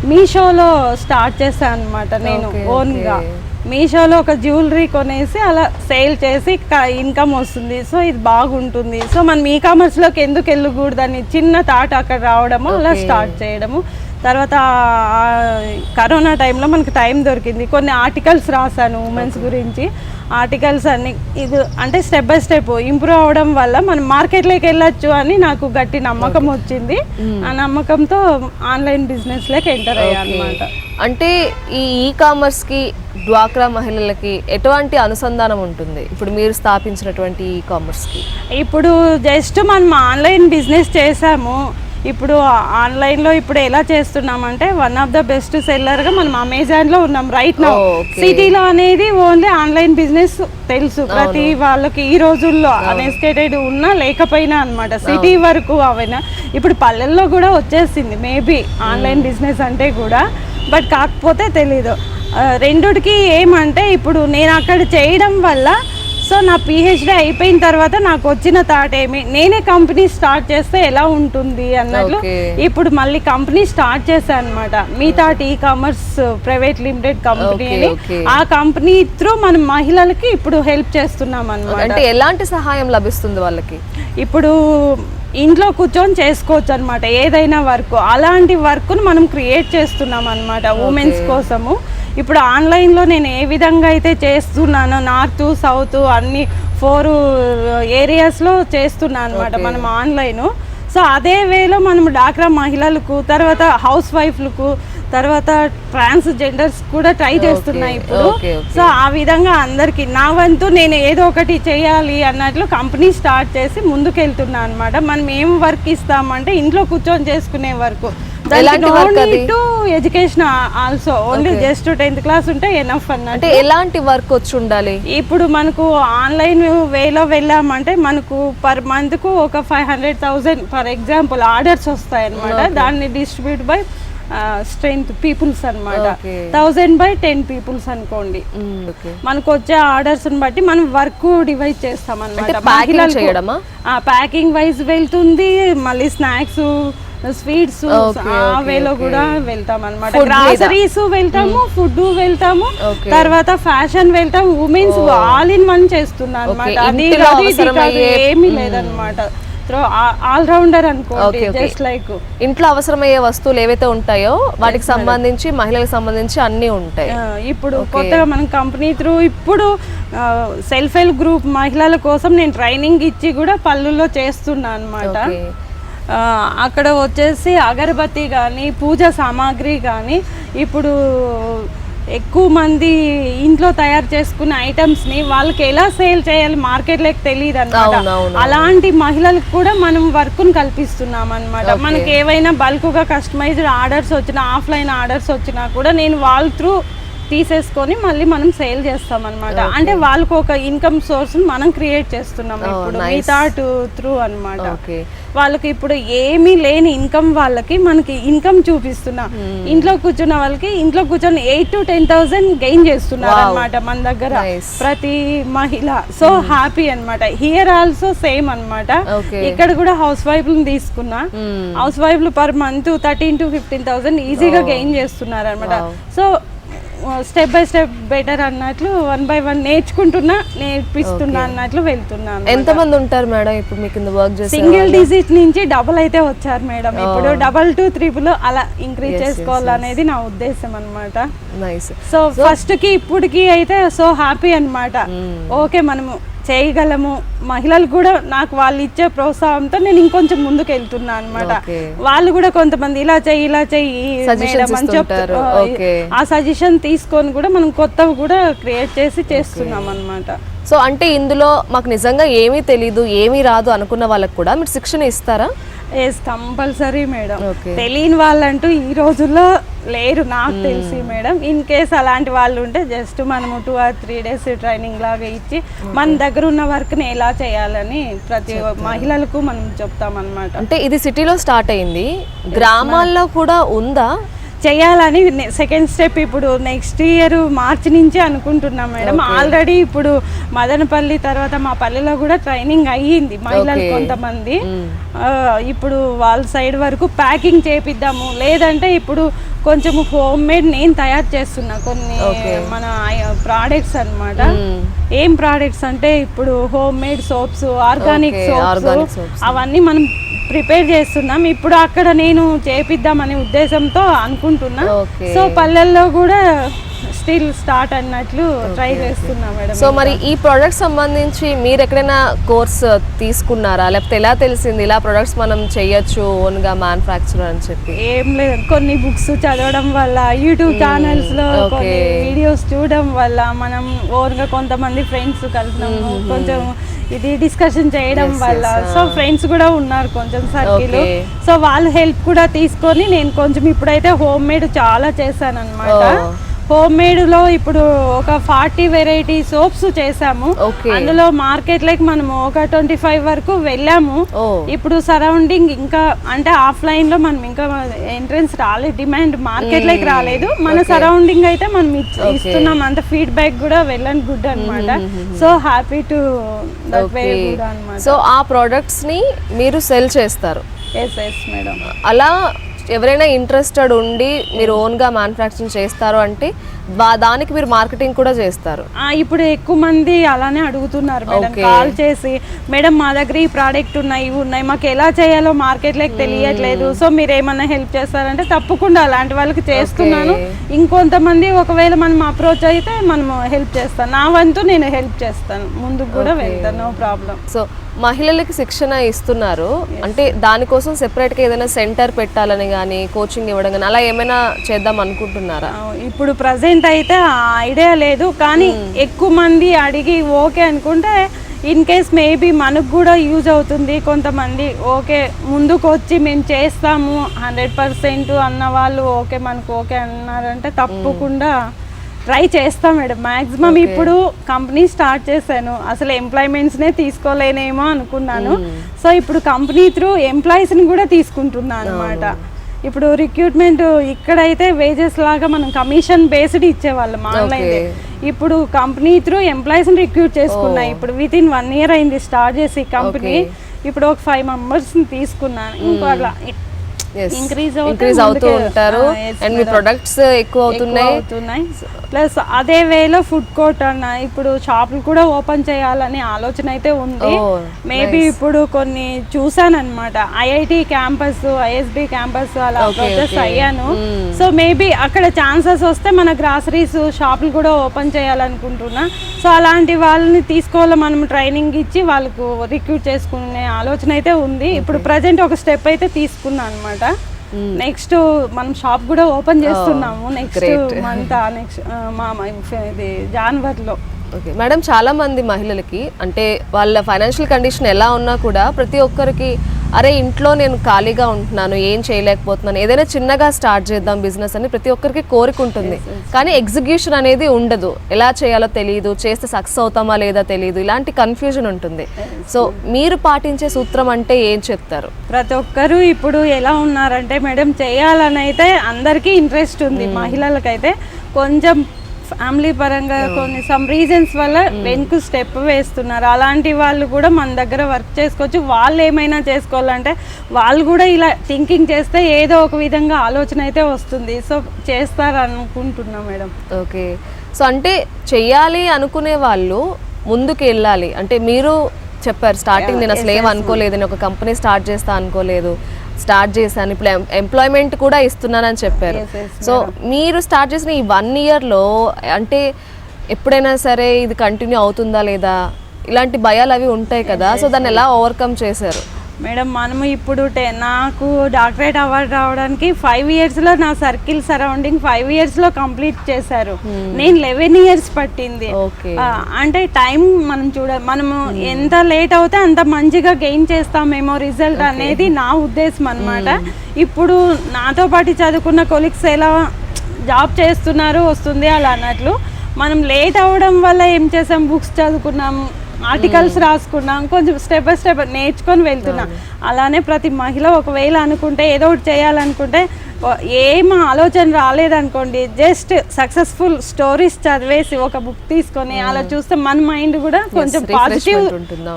మీషోలో స్టార్ట్ చేశాను అనమాట నేను ఓన్గా. మీషోలో ఒక జ్యువెలరీ కొనేసి అలా సేల్ చేసి ఇన్కమ్ వస్తుంది. సో ఇది బాగుంటుంది. సో మనం ఈ కామర్స్లోకి ఎందుకు వెళ్ళకూడదని చిన్న థాట్ అక్కడ రావడము, అలా స్టార్ట్ చేయడము. తర్వాత కరోనా టైంలో మనకు టైం దొరికింది, కొన్ని ఆర్టికల్స్ రాశాను ఉమెన్స్ గురించి. ఆర్టికల్స్ అన్ని ఇది అంటే స్టెప్ బై స్టెప్ ఇంప్రూవ్ అవడం వల్ల మనం మార్కెట్లోకి వెళ్ళొచ్చు అని నాకు గట్టి నమ్మకం వచ్చింది. ఆ నమ్మకంతో ఆన్లైన్ బిజినెస్లోకి ఎంటర్ అయ్యా అనమాట. అంటే ఈ కామర్స్కి డ్వాక్రా మహిళలకి ఎటువంటి అనుసంధానం ఉంటుంది ఇప్పుడు మీరు స్థాపించినటువంటి ఈ కామర్స్కి? ఇప్పుడు జస్ట్ మనం ఆన్లైన్ బిజినెస్ చేసాము. ఇప్పుడు ఆన్లైన్లో ఇప్పుడు ఎలా చేస్తున్నామంటే వన్ ఆఫ్ ద బెస్ట్ సెల్లర్గా మనం అమెజాన్లో ఉన్నాం రైట్ నౌ. సిటీలో అనేది ఓన్లీ ఆన్లైన్ బిజినెస్ తెలుసు ప్రతి వాళ్ళకి ఈ రోజుల్లో, అన్ఎస్కేటెడ్ ఉన్నా లేకపోయినా అనమాట. సిటీ వరకు అవైనా ఇప్పుడు పల్లెల్లో కూడా వచ్చేసింది మేబీ ఆన్లైన్ బిజినెస్ అంటే కూడా, బట్ కాకపోతే తెలీదు. రెండుకి ఏమంటే ఇప్పుడు నేను అక్కడ చేయడం వల్ల సో నా పిహెచ్డి అయిపోయిన తర్వాత నాకు వచ్చిన థాట్ ఏమి, నేనే కంపెనీ స్టార్ట్ చేస్తే ఎలా ఉంటుంది అన్నట్లు ఇప్పుడు మళ్ళీ కంపెనీ స్టార్ట్ చేశాను అనమాట. మీ thought e commerce private limited company అని. ఆ కంపెనీ త్రూ మనం మహిళలకి ఇప్పుడు హెల్ప్ చేస్తున్నాం అనమాట. అంటే ఎలాంటి సహాయం లభిస్తుంది వాళ్ళకి? ఇప్పుడు ఇంట్లో కూర్చొని చేసుకోవచ్చు అనమాట ఏదైనా వర్క్. అలాంటి వర్క్ను మనం క్రియేట్ చేస్తున్నాం అనమాట ఉమెన్స్ కోసము. ఇప్పుడు ఆన్లైన్లో నేను ఏ విధంగా అయితే చేస్తున్నానో నార్త్ సౌత్ అన్ని 4 ఏరియాస్లో చేస్తున్నాను అనమాట మనం ఆన్లైన్. సో అదే వేలో మనం డాక్రా మహిళలకు, తర్వాత హౌస్ వైఫ్లకు, తర్వాత ట్రాన్స్జెండర్స్ కూడా ట్రై చేస్తున్నాయి ఇప్పుడు. సో ఆ విధంగా అందరికి నా వంతు నేను ఏదో ఒకటి చేయాలి అన్నట్లు కంపెనీ స్టార్ట్ చేసి ముందుకెళ్తున్నా అనమాట. మనం ఏం వర్క్ ఇస్తామంటే ఇంట్లో కూర్చొని చేసుకునే work, education also only just 10th class ఉంటే ఎనఫ్ అన్నట్టు. అంటే ఎలాంటి వర్క్ వచ్చి ఉండాలి? ఇప్పుడు మనకు ఆన్లైన్ వేలో వెళ్ళామంటే మనకు పర్ మంత్ కు ఒక 500,000 ఫర్ ఎగ్జాంపుల్ ఆర్డర్స్ వస్తాయి అనమాట. దాన్ని డిస్ట్రిబ్యూట్ బై స్ట్రెంత్ పీపుల్స్ అనమాట. 1000 by 10 పీపుల్స్ అనుకోండి. మనకు వచ్చే ఆర్డర్స్ బట్టి మనం వర్క్ డివైడ్ చేస్తాం అనమాట. ప్యాకింగ్ వైజ్ వెళ్తుంది, మళ్ళీ స్నాక్స్ స్వీట్స్ ఆ వేలో కూడా వెళ్తాం అనమాట. గ్రాసరీస్ వెళ్తాము, ఫుడ్ వెళ్తాము, తర్వాత ఫ్యాషన్ వెళ్తాము. ఉమెన్స్ ఆల్ ఇన్ వన్ చేస్తున్నా అనమాట. అది ఏమీ లేదనమాట. ఆల్ రౌండర్ అనుకోండి. జస్ట్ లైక్ ఇంట్లో అవసరమయ్యే వస్తువులు ఏవైతే ఉంటాయో వాటికి సంబంధించి మహిళలకు సంబంధించి అన్ని ఉంటాయి. ఇప్పుడు కొత్తగా మనం కంపెనీ త్రూ ఇప్పుడు సెల్ఫ్ హెల్ప్ గ్రూప్ మహిళల కోసం నేను ట్రైనింగ్ ఇచ్చి కూడా పల్లెల్లో చేస్తున్నా అనమాట. అక్కడ వచ్చేసి అగరబత్తి కానీ పూజా సామాగ్రి కానీ ఇప్పుడు ఎక్కువ మంది ఇంట్లో తయారు చేసుకున్న ఐటమ్స్ని వాళ్ళకి ఎలా సేల్ చేయాలి మార్కెట్లోకి తెలియదు అనమాట. అలాంటి మహిళలకు కూడా మనం వర్క్ను కల్పిస్తున్నాం అనమాట. మనకి ఏవైనా బల్క్గా కస్టమైజ్డ్ ఆర్డర్స్ వచ్చినా, ఆఫ్లైన్ ఆర్డర్స్ వచ్చినా కూడా నేను వాళ్ళ త్రూ తీసేసుకొని మళ్ళీ మనం సేల్ చేస్తాం అనమాట. అంటే వాళ్ళకు ఒక ఇన్కమ్ సోర్స్ మనం క్రియేట్ చేస్తున్నాం ఇప్పుడు మీ థాట్ త్రూ అనమాట. వాళ్ళకి ఇప్పుడు ఏమీ లేని ఇన్కమ్ వాళ్ళకి మనకి ఇన్కమ్ చూపిస్తున్నా. ఇంట్లో కూర్చున్న వాళ్ళకి ఇంట్లో కూర్చొని 8,000 to 10,000 గెయిన్ చేస్తున్నారు అనమాట మన దగ్గర ప్రతి మహిళ. సో హ్యాపీ అనమాట. హియర్ ఆల్సో సేమ్ అనమాట. ఇక్కడ కూడా హౌస్ వైఫ్లను తీసుకున్నా. హౌస్ వైఫ్లు పర్ మంత్ 13,000 to 15,000 ఈజీగా గెయిన్ చేస్తున్నారు అనమాట. So step by step better అన్నట్లు 1 by 1 నేర్పిస్తున్నా అన్నట్లు వెళ్తున్నాను. ఎంతమంది ఉంటారు మేడం ఇప్పుడు మీకు వర్క్ చేసే? సింగిల్ డిజిట్ నుంచి డబుల్ అయితే వచ్చారు మేడం. ఇప్పుడు 2 to 3 అలా ఇంక్రీజ్ చేసుకోవాలనేది నా ఉద్దేశం అనమాట. సో ఫస్ట్ కి ఇప్పటికి అయితే సో హ్యాపీ అనమాట. ఓకే మనము చేయగలము. మహిళలు కూడా నాకు వాళ్ళు ఇచ్చే ప్రోత్సాహంతో నేను ఇంకొంచెం ముందుకు వెళ్తున్నా అనమాట. వాళ్ళు కూడా కొంతమంది ఇలా చెయ్యి మేడం అని చెప్తారు. ఆ సజెషన్ తీసుకొని కూడా మనం కొత్తవి కూడా క్రియేట్ చేసి చేస్తున్నాం అనమాట. సో అంటే ఇందులో మాకు నిజంగా ఏమీ తెలీదు, ఏమీ రాదు అనుకున్న వాళ్ళకి కూడా మీరు శిక్షణ ఇస్తారా? Yes compulsory madam. తెలియని వాళ్ళంటూ ఈ రోజుల్లో లేరు నాకు తెలిసి మేడం. ఇన్ కేస్ అలాంటి వాళ్ళు ఉంటే జస్ట్ మనము 2 or 3 days ట్రైనింగ్ లాగా ఇచ్చి మన దగ్గర ఉన్న వర్క్ని ఎలా చేయాలని ప్రతి మహిళలకు మనం చెప్తాం అనమాట. అంటే ఇది సిటీలో స్టార్ట్ అయింది, గ్రామాల్లో కూడా ఉందా? చేయాలని సెకండ్ స్టెప్ ఇప్పుడు నెక్స్ట్ ఇయర్ మార్చి నుంచి అనుకుంటున్నాం మేడం. ఆల్రెడీ ఇప్పుడు మదనపల్లి తర్వాత మా పల్లెలో కూడా ట్రైనింగ్ అయ్యింది మహిళలు కొంతమంది. ఇప్పుడు వాళ్ళ సైడ్ వరకు ప్యాకింగ్ చేపిద్దాము, లేదంటే ఇప్పుడు కొంచెం హోమ్ మేడ్ నేను తయారు చేస్తున్నా కొన్ని మన ప్రోడక్ట్స్ అన్నమాట. ఏం ప్రోడక్ట్స్ అంటే ఇప్పుడు home made soaps, organic soaps అవన్నీ మనం ప్రిపేర్ చేస్తున్నాం. ఇప్పుడు అక్కడ నేను చేపిద్దామనే ఉద్దేశంతో అనుకుంటున్నా. సో పల్లెల్లో కూడా స్టిల్ స్టార్ట్ అన్నట్లు ట్రై చేస్తున్నా మేడం. సో మరి ఈ ప్రొడక్ట్ సంబంధించి మీరు ఎక్కడైనా కోర్స్ తీసుకున్నారా, లేకపోతే ఎలా తెలిసింది ఇలా ప్రొడక్ట్స్ మనం చేయొచ్చు ఓన్గా మ్యానుఫ్యాక్చర్ అని చెప్పి? ఏం లేదు, కొన్ని బుక్స్ చదవడం వల్ల, యూట్యూబ్ ఛానల్స్ లో కొన్ని వీడియోస్ చూడడం వల్ల, మనం ఓన్గా కొంతమంది ఫ్రెండ్స్ కలిసినాము, కొంచెం ఇది డిస్కషన్ చేయడం వల్ల. సో ఫ్రెండ్స్ కూడా ఉన్నారు కొంచెం సర్కిల్, సో వాళ్ళ హెల్ప్ కూడా తీసుకొని నేను కొంచెం ఇప్పుడైతే హోమ్ మేడ్ చాలా చేశాను అనమాట. హోమ్ మేడ్ లో ఇప్పుడు ఒక 40 వెరైటీ సోప్స్ చేసాము. అందులో మార్కెట్ లైక్ మనము ఒక 25 వరకు వెళ్ళాము. ఇప్పుడు సరౌండింగ్ ఇంకా అంటే ఆఫ్లైన్ లో మనం ఇంకా ఎంట్రెన్స్ రాలేదు, డిమాండ్ మార్కెట్ లైక్ రాలేదు. మన సరౌండింగ్ అయితే మనం ఇస్తున్నాం, అంత ఫీడ్బ్యాక్ కూడా వెళ్ళండి గుడ్ అనమాట. So happy to that way good అనమాట. సో ఆ ప్రొడక్ట్స్ ని మీరు సెల్ చేస్తారు? Yes madam. అలా ఎవరైనా ఇంట్రెస్టెడ్ ఉండి మీరు ఓన్గా మ్యానుఫ్యాక్చరింగ్ చేస్తారు అంటే దానికి మీరు మార్కెటింగ్ కూడా చేస్తారు? ఇప్పుడు ఎక్కువ మంది అలానే అడుగుతున్నారు మేడం, కాల్ చేసి మేడం మా దగ్గర ఈ ప్రోడక్ట్ ఉన్నాయి, ఇవి ఉన్నాయి, మాకు ఎలా చేయాలో మార్కెట్లోకి తెలియట్లేదు, సో మీరు ఏమన్నా హెల్ప్ చేస్తారంటే తప్పకుండా అలాంటి వాళ్ళకి చేస్తున్నాను. ఇంకొంతమంది ఒకవేళ మనం అప్రోచ్ అయితే మనము హెల్ప్ చేస్తాను, నా వంతు నేను హెల్ప్ చేస్తాను, ముందుకు కూడా వెళ్తాను, నో ప్రాబ్లం. సో మహిళలకి శిక్షణ ఇస్తున్నారు అంటే దానికోసం సెపరేట్గా ఏదైనా సెంటర్ పెట్టాలని కానీ కోచింగ్ ఇవ్వడం కానీ అలా ఏమైనా చేద్దాం అనుకుంటున్నారా? ఇప్పుడు ప్రజెంట్ అయితే ఆ ఐడియా లేదు, కానీ ఎక్కువ మంది అడిగి ఓకే అనుకుంటే ఇన్ కేస్ మేబీ మనకు కూడా యూజ్ అవుతుంది. కొంతమంది ఓకే ముందుకు వచ్చి మేము చేస్తాము 100% అన్న వాళ్ళు ఓకే మనకు ఓకే అన్నారంటే తప్పకుండా ట్రై చేస్తాం మేడం. మ్యాక్సిమం ఇప్పుడు కంపెనీ స్టార్ట్ చేశాను, అసలు ఎంప్లాయ్మెంట్స్నే తీసుకోలేనేమో అనుకున్నాను. సో ఇప్పుడు కంపెనీ త్రూ ఎంప్లాయీస్ని కూడా తీసుకుంటున్నాను అనమాట. ఇప్పుడు రిక్రూట్మెంట్ ఇక్కడైతే వేజెస్ లాగా మనం కమిషన్ బేస్డ్ ఇచ్చేవాళ్ళం ఆన్లైన్, ఇప్పుడు కంపెనీ త్రూ ఎంప్లాయీస్ని రిక్రూట్ చేసుకున్నాయి. ఇప్పుడు విత్ ఇన్ 1 year అయింది స్టార్ట్ చేసి కంపెనీ. ఇప్పుడు ఒక 5 members తీసుకున్నాను. ఇంకో అలా ఇంక్రీజ్ అవుతూ ఉంటారు అండ్ మీ ప్రొడక్ట్స్ ఎక్కువ అవుతున్నాయి. ప్లస్ అదే వేలో ఫుడ్ కోర్ట్ అన్న ఇప్పుడు షాపులు కూడా ఓపెన్ చేయాలనే ఆలోచన అయితే ఉంది. మేబీ ఇప్పుడు కొన్ని చూసానన్నమాట, ఐఐటి క్యాంపస్, ఐఎస్బి క్యాంపస్ అలా ప్రొసెస్ అయ్యాను. సో మేబీ అక్కడ ఛాన్సెస్ వస్తే మన గ్రాసరీస్ షాపులు కూడా ఓపెన్ చేయాలనుకుంటున్నా. సో అలాంటి వాళ్ళని తీసుకోవాలి, మనం ట్రైనింగ్ ఇచ్చి వాళ్ళకు రిక్రూట్ చేసుకునే ఆలోచన అయితే ఉంది. ఇప్పుడు ప్రజెంట్ ఒక స్టెప్ అయితే తీసుకున్నా అనమాట. నెక్స్ట్ మనం షాప్ కూడా ఓపెన్ చేస్తున్నాము నెక్స్ట్ మంత్, నెక్స్ట్ ఇది జనవరిలో. ఓకే మేడం, చాలా మంది మహిళలకి అంటే వాళ్ళ ఫైనాన్షియల్ కండిషన్ ఎలా ఉన్నా కూడా ప్రతి ఒక్కరికి అరే ఇంట్లో నేను ఖాళీగా ఉంటున్నాను, ఏం చేయలేకపోతున్నాను, ఏదైనా చిన్నగా స్టార్ట్ చేద్దాం బిజినెస్ అని ప్రతి ఒక్కరికి కోరిక ఉంటుంది. కానీ ఎగ్జిక్యూషన్ అనేది ఉండదు, ఎలా చేయాలో తెలియదు, చేస్తే సక్సెస్ అవుతామా లేదా తెలియదు, ఇలాంటి కన్ఫ్యూజన్ ఉంటుంది. సో మీరు పాటించే సూత్రం అంటే ఏం చెప్తారు? ప్రతి ఒక్కరు ఇప్పుడు ఎలా ఉన్నారంటే మేడం, చేయాలని అయితే అందరికీ ఇంట్రెస్ట్ ఉంది. మహిళలకైతే కొంచెం ఫ్యామిలీ పరంగా కొన్ని సమ్ రీజన్స్ వల్ల వెనుక స్టెప్ వేస్తున్నారు. అలాంటి వాళ్ళు కూడా మన దగ్గర వర్క్ చేసుకోవచ్చు. వాళ్ళు ఏమైనా చేసుకోవాలంటే వాళ్ళు కూడా ఇలా థింకింగ్ చేస్తే ఏదో ఒక విధంగా ఆలోచన అయితే వస్తుంది. సో చేస్తారు అనుకుంటున్నా మేడం. ఓకే, సో అంటే చెయ్యాలి అనుకునే వాళ్ళు ముందుకు వెళ్ళాలి అంటే మీరు చెప్పారు స్టార్టింగ్ నేను అసలు ఏం అనుకోలేదు, నేను ఒక కంపెనీ స్టార్ట్ చేస్తా అనుకోలేదు, స్టార్ట్ చేశాను, ఇప్పుడు ఎంప్లాయ్మెంట్ కూడా ఇస్తున్నానని చెప్పారు. సో మీరు స్టార్ట్ చేసిన ఈ 1 yearలో అంటే ఎప్పుడైనా సరే ఇది కంటిన్యూ అవుతుందా లేదా ఇలాంటి భయాలు అవి ఉంటాయి కదా, సో దాన్ని ఎలా ఓవర్కమ్ చేశారు? మేడం మనము ఇప్పుడు నాకు డాక్టరేట్ అవార్డు రావడానికి 5 yearsలో నా సర్కిల్ సరౌండింగ్ 5 yearsలో కంప్లీట్ చేశారు. నేను 11 years పట్టింది. అంటే టైం మనం మనము ఎంత లేట్ అవుతే అంత మంచిగా గెయిన్ చేస్తామేమో రిజల్ట్ అనేది నా ఉద్దేశం అనమాట. ఇప్పుడు నాతో పాటు చదువుకున్న కొలీగ్స్ ఎలా జాబ్ చేస్తున్నారు వస్తుంది అలా అన్నట్లు, మనం లేట్ అవ్వడం వల్ల ఏం చేసాం, బుక్స్ చదువుకున్నాము, ఆర్టికల్స్ రాసుకున్నాం, కొంచెం స్టెప్ బై స్టెప్ నేర్చుకొని వెళ్తున్నాం. అలానే ప్రతి మహిళ ఒకవేళ అనుకుంటే ఏదో ఒకటి చేయాలనుకుంటే ఏం ఆలోచన రాలేదనుకోండి, జస్ట్ సక్సెస్ఫుల్ స్టోరీస్ చదివేసి ఒక బుక్ తీసుకొని అలా చూస్తే మన మైండ్ కూడా కొంచెం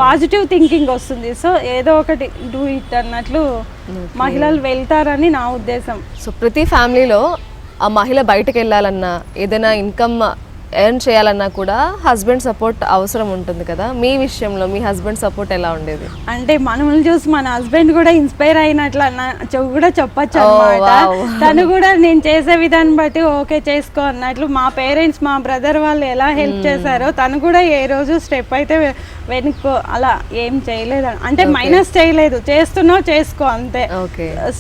పాజిటివ్ థింకింగ్ వస్తుంది. సో ఏదో ఒకటి డూ ఇట్ అన్నట్లు మహిళలు వెళ్తారని నా ఉద్దేశం. సో ప్రతి ఫ్యామిలీలో ఆ మహిళ బయటకు వెళ్ళాలన్నా, ఏదైనా ఇన్కమ్ ఎర్న్ చేయాలన్నా కూడా హస్బెండ్ సపోర్ట్ అవసరం ఉంటుంది కదా. మీ విషయంలో మీ హస్బెండ్ సపోర్ట్ ఎలా ఉండేది? అంటే మనల్ని చూసి మన హస్బెండ్ కూడా ఇన్స్పైర్ అయినట్లు కూడా చెప్పచ్చు అనమాట. తను కూడా నేను చేసే విధానం బట్టి ఓకే చేసుకో అన్నట్లు, మా పేరెంట్స్ మా బ్రదర్ వాళ్ళు ఎలా హెల్ప్ చేశారో తను కూడా ఏ రోజు స్టెప్ అయితే వెనుకో అలా ఏం చేయలేదు, అంటే మైనస్ చేయలేదు, చేస్తున్నావు చేసుకో అంతే.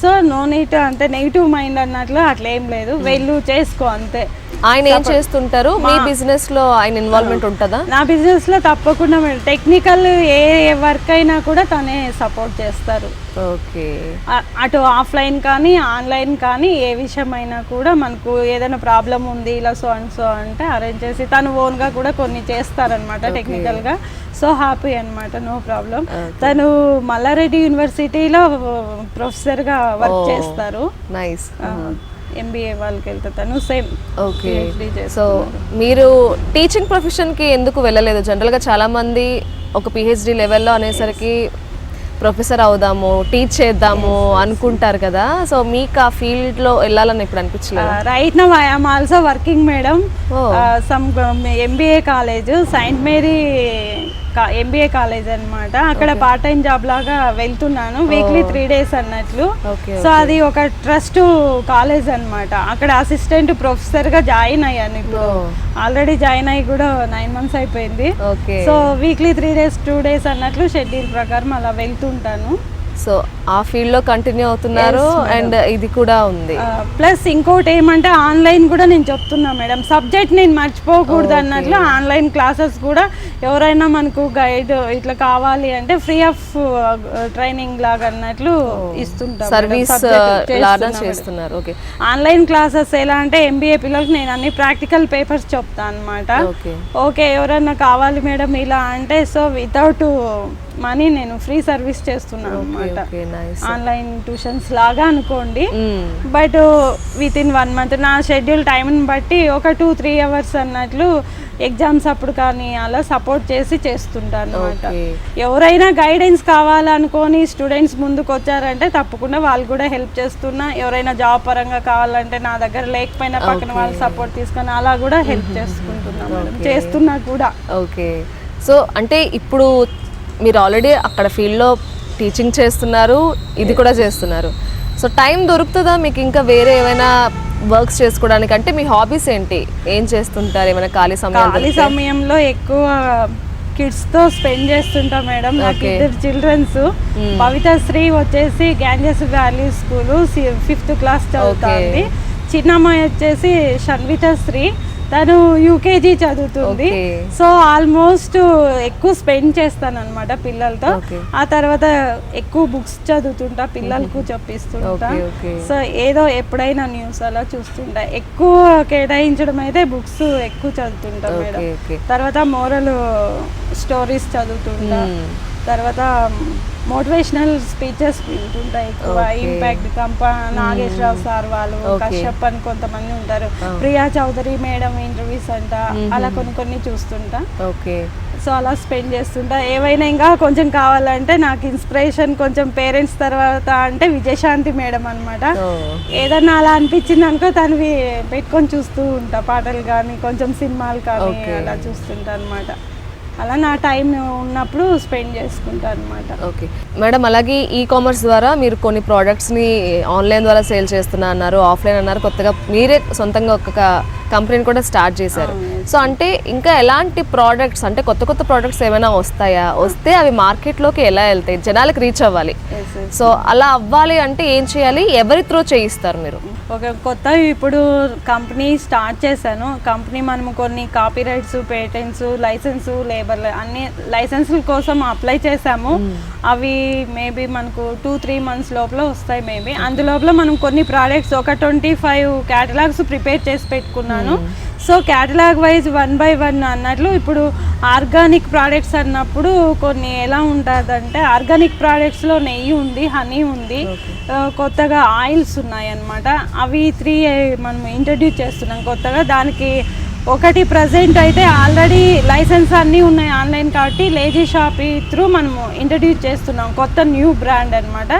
సో నో నీట్ అంటే నెగిటివ్ మైండ్ అన్నట్లు అట్లా ఏం లేదు, వెళ్ళు చేసుకో అంతే. ఆయన ఏం చేస్తుంటారు? మీ బిజినెస్ లో ఆయన ఇన్వాల్వ్మెంట్ ఉంటుందా? నా బిజినెస్ లో తప్పకుండా టెక్నికల్ ఏ వర్క్ అయినా కూడా తనే సపోర్ట్ చేస్తారు. ఓకే. అటు ఆఫ్లైన్ కానీ ఆన్లైన్ కానీ ఏ విషయమైనా కూడా మనకు ఏదైనా ప్రాబ్లం ఉంది ఇలా సో అండ్ సో అంటే అరేంజ్ చేసి తను ఓన్ గా కూడా కొన్ని చేస్తారనమాట టెక్నికల్ గా. సో హ్యాపీ అనమాట, నో ప్రాబ్లం. తను మల్లారెడ్డి యూనివర్సిటీలో ప్రొఫెసర్ గా వర్క్ చేస్తారు. నైస్. ఎంబీఏ వాళ్ళకి వెళ్తే తను సేమ్. ఓకే. సో మీరు టీచింగ్ ప్రొఫెషన్కి ఎందుకు వెళ్ళలేదు? జనరల్గా చాలామంది ఒక పిహెచ్డి లెవెల్లో అనేసరికి ప్రొఫెసర్ అవుదాము, టీచ్ చేద్దాము అనుకుంటారు కదా. సో మీకు ఆ ఫీల్డ్లో వెళ్ళాలని ఇప్పుడు అనిపించలేదు? Right now I am also working madam some MBA college, Saint Mary MBA college అనమాట. అక్కడ పార్ట్ టైం జాబ్ లాగా వెళ్తున్నాను, వీక్లీ 3 days అన్నట్లు. సో అది ఒక ట్రస్ట్ కాలేజ్ అనమాట. అక్కడ అసిస్టెంట్ ప్రొఫెసర్ గా జాయిన్ అయ్యాను. ఇప్పుడు ఆల్రెడీ జాయిన్ అయ్యి కూడా 9 months అయిపోయింది. సో వీక్లీ 3 days 2 days అన్నట్లు షెడ్యూల్ ప్రకారం అలా వెళ్తుంటాను. సో ఆ ఫీల్డ్ లో కంటిన్యూ అవుతున్నారు. అండ్ ఇది కూడా ఉంది. ప్లస్ ఇంకోటి ఏమంటే ఆన్లైన్ కూడా నేను చెప్తున్నా మేడం, సబ్జెక్ట్ నేను మర్చిపోకూడదు అన్నట్లు ఆన్లైన్ క్లాసెస్ కూడా ఎవరైనా మనకు గైడ్ ఇట్లా కావాలి అంటే ఫ్రీ ఆఫ్ ట్రైనింగ్ లాగా అన్నట్లు ఇస్తుంటాం. సర్వీస్ చేస్తున్నారు. ఓకే. ఆన్లైన్ క్లాసెస్ ఎలా అంటే ఎంబీఏ పిల్లలకి నేను అన్ని ప్రాక్టికల్ పేపర్స్ చెప్తాను అనమాట. ఓకే ఎవరైనా కావాలి మేడం ఇలా అంటే సో వితౌట్ మనీ నేను ఫ్రీ సర్వీస్ చేస్తున్నాను అనమాట. ఆన్లైన్ ట్యూషన్స్ లాగా అనుకోండి. బట్ విత్ ఇన్ 1 month నా షెడ్యూల్ టైంని బట్టి ఒక 2-3 hours అన్నట్లు ఎగ్జామ్స్ అప్పుడు కానీ అలా సపోర్ట్ చేసి చేస్తుంటాను అనమాట. ఎవరైనా గైడెన్స్ కావాలనుకొని స్టూడెంట్స్ ముందుకు వచ్చారంటే తప్పకుండా వాళ్ళు కూడా హెల్ప్ చేస్తున్నా. ఎవరైనా జాబ్ పరంగా కావాలంటే నా దగ్గర లేకపోయినా పక్కన వాళ్ళు సపోర్ట్ తీసుకొని అలా కూడా హెల్ప్ చేసుకుంటున్నా మేడం, చేస్తున్నా కూడా. ఓకే. సో అంటే ఇప్పుడు మీరు ఆల్రెడీ అక్కడ ఫీల్డ్లో టీచింగ్ చేస్తున్నారు, ఇది కూడా చేస్తున్నారు. సో టైం దొరుకుతుందా మీకు ఇంకా వేరే ఏమైనా వర్క్స్ చేసుకోవడానికి? అంటే మీ హాబీస్ ఏంటి, ఏం చేస్తుంటారు? ఏమైనా ఖాళీ సమయంలో ఎక్కువ కిడ్స్ తో స్పెండ్ చేస్తుంటా మేడం. నాకు 2 children. భవితశ్రీ వచ్చేసి Ganges valley school 5th class చదువుతుంది. చిన్నమ్మాయి వచ్చేసి షన్వితశ్రీ, తను యూకేజీ చదువుతుంది. సో ఆల్మోస్ట్ ఎక్కువ స్పెండ్ చేస్తాను అనమాట పిల్లలతో. ఆ తర్వాత ఎక్కువ బుక్స్ చదువుతుంటా, పిల్లలకు చెప్పిస్తుంటా. సో ఏదో ఎప్పుడైనా న్యూస్ అలా చూస్తుంటా. ఎక్కువ కేటాయించడం అయితే బుక్స్ ఎక్కువ చదువుతుంటా మేడం. తర్వాత మోరల్ స్టోరీస్ చదువుతుంటా. తర్వాత మోటివేషనల్ స్పీచెస్ వింటుంటాయి ఎక్కువ. ఇంపాక్ట్ నాగేశ్వరరావు సార్ వాళ్ళు, కశ్యప్ అని కొంతమంది ఉంటారు, ప్రియా చౌదరి మేడం ఇంటర్వ్యూస్ అంట, అలా కొన్ని చూస్తుంటా. సో అలా స్పెండ్ చేస్తుంటా. ఏవైనా ఇంకా కొంచెం కావాలంటే నాకు ఇన్స్పిరేషన్ కొంచెం పేరెంట్స్ తర్వాత అంటే విజయశాంతి మేడం అనమాట. ఏదన్నా అలా అనిపించింది అనుకో తనవి పెట్టుకొని చూస్తూ ఉంటా, పాటలు కానీ కొంచెం సినిమాలు కానీ అలా చూస్తుంటా అనమాట. అలా నా టైం ఉన్నప్పుడు స్పెండ్ చేసుకుంటాను అనమాట. Okay madam. అలాగే కామర్స్ ద్వారా మీరు కొన్ని ప్రోడక్ట్స్ని ఆన్లైన్ ద్వారా సేల్ చేస్తున్నా అన్నారు, ఆఫ్లైన్ అన్నారు, కొత్తగా మీరే సొంతంగా ఒక కంపెనీని కూడా స్టార్ట్ చేశారు. సో అంటే ఇంకా ఎలాంటి ప్రోడక్ట్స్, అంటే కొత్త ప్రోడక్ట్స్ ఏమైనా వస్తాయా? వస్తే అవి మార్కెట్లోకి ఎలా వెళ్తాయి? జనాలకు రీచ్ అవ్వాలి. సో అలా అవ్వాలి అంటే ఏం చేయాలి? ఎవరి త్రూ చేయిస్తారు మీరు? ఒక కొత్త ఇప్పుడు కంపెనీ స్టార్ట్ చేశాను. కంపెనీ మనము కొన్ని copy rights, patents, licence, labour అన్ని లైసెన్సుల కోసం అప్లై చేసాము. అవి మేబీ మనకు 2-3 months లోపల వస్తాయి మేబీ. అందులోపల మనం కొన్ని ప్రోడక్ట్స్ ఒక 25 catalogs ప్రిపేర్ చేసి పెట్టుకున్నాను. సో క్యాటలాగ్ వైజ్ 1 by 1 అన్నట్లు. ఇప్పుడు ఆర్గానిక్ ప్రోడక్ట్స్ అన్నప్పుడు కొన్ని ఎలా ఉంటుందంటే ఆర్గానిక్ ప్రోడక్ట్స్లో నెయ్యి ఉంది, హనీ ఉంది, కొత్తగా ఆయిల్స్ ఉన్నాయి అన్నమాట. అవి 3 మనం ఇంట్రడ్యూస్ చేస్తున్నాం కొత్తగా. దానికి ఒకటి ప్రజెంట్ అయితే ఆల్రెడీ లైసెన్స్ అన్నీ ఉన్నాయి ఆన్లైన్ కాబట్టి లేజీ షాపీ త్రూ మనము ఇంట్రడ్యూస్ చేస్తున్నాం కొత్త న్యూ బ్రాండ్ అనమాట.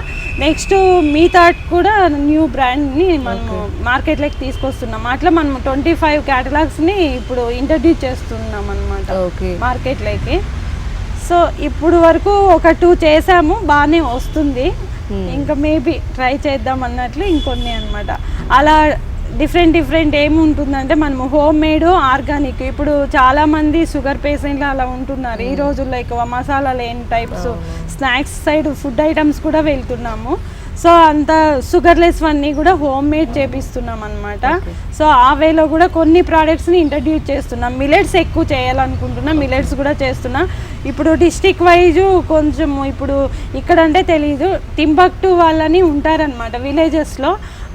నెక్స్ట్ మీ థాట్ కూడా న్యూ బ్రాండ్ని మనము మార్కెట్లోకి తీసుకొస్తున్నాం. అట్లా మనము 25 క్యాటలాగ్స్ని ఇప్పుడు ఇంట్రడ్యూస్ చేస్తున్నాం అనమాట మార్కెట్లోకి. సో ఇప్పుడు వరకు ఒక 2 చేసాము, బాగానే వస్తుంది. ఇంకా మేబీ ట్రై చేద్దాం అన్నట్లు ఇంకొన్ని అనమాట. అలా డిఫరెంట్ ఏముంటుందంటే మనము హోమ్ మేడ్ ఆర్గానిక్. ఇప్పుడు చాలామంది షుగర్ పేషెంట్లు అలా ఉంటున్నారు ఈ రోజుల్లో. ఎక్కువ మసాలా లేని types snacks side food items కూడా వెళ్తున్నాము. సో అంత షుగర్లెస్ అన్నీ కూడా హోమ్ మేడ్ చేపిస్తున్నాం అనమాట. సో ఆ వేలో కూడా కొన్ని ప్రోడక్ట్స్ని ఇంట్రడ్యూస్ చేస్తున్నాం. మిలెట్స్ ఎక్కువ చేయాలనుకుంటున్నా, మిలెట్స్ కూడా చేస్తున్నా. ఇప్పుడు డిస్టిక్ వైజు కొంచెం ఇప్పుడు ఇక్కడంటే తెలీదు, టింబక్టు వాళ్ళని ఉంటారనమాట విలేజెస్లో.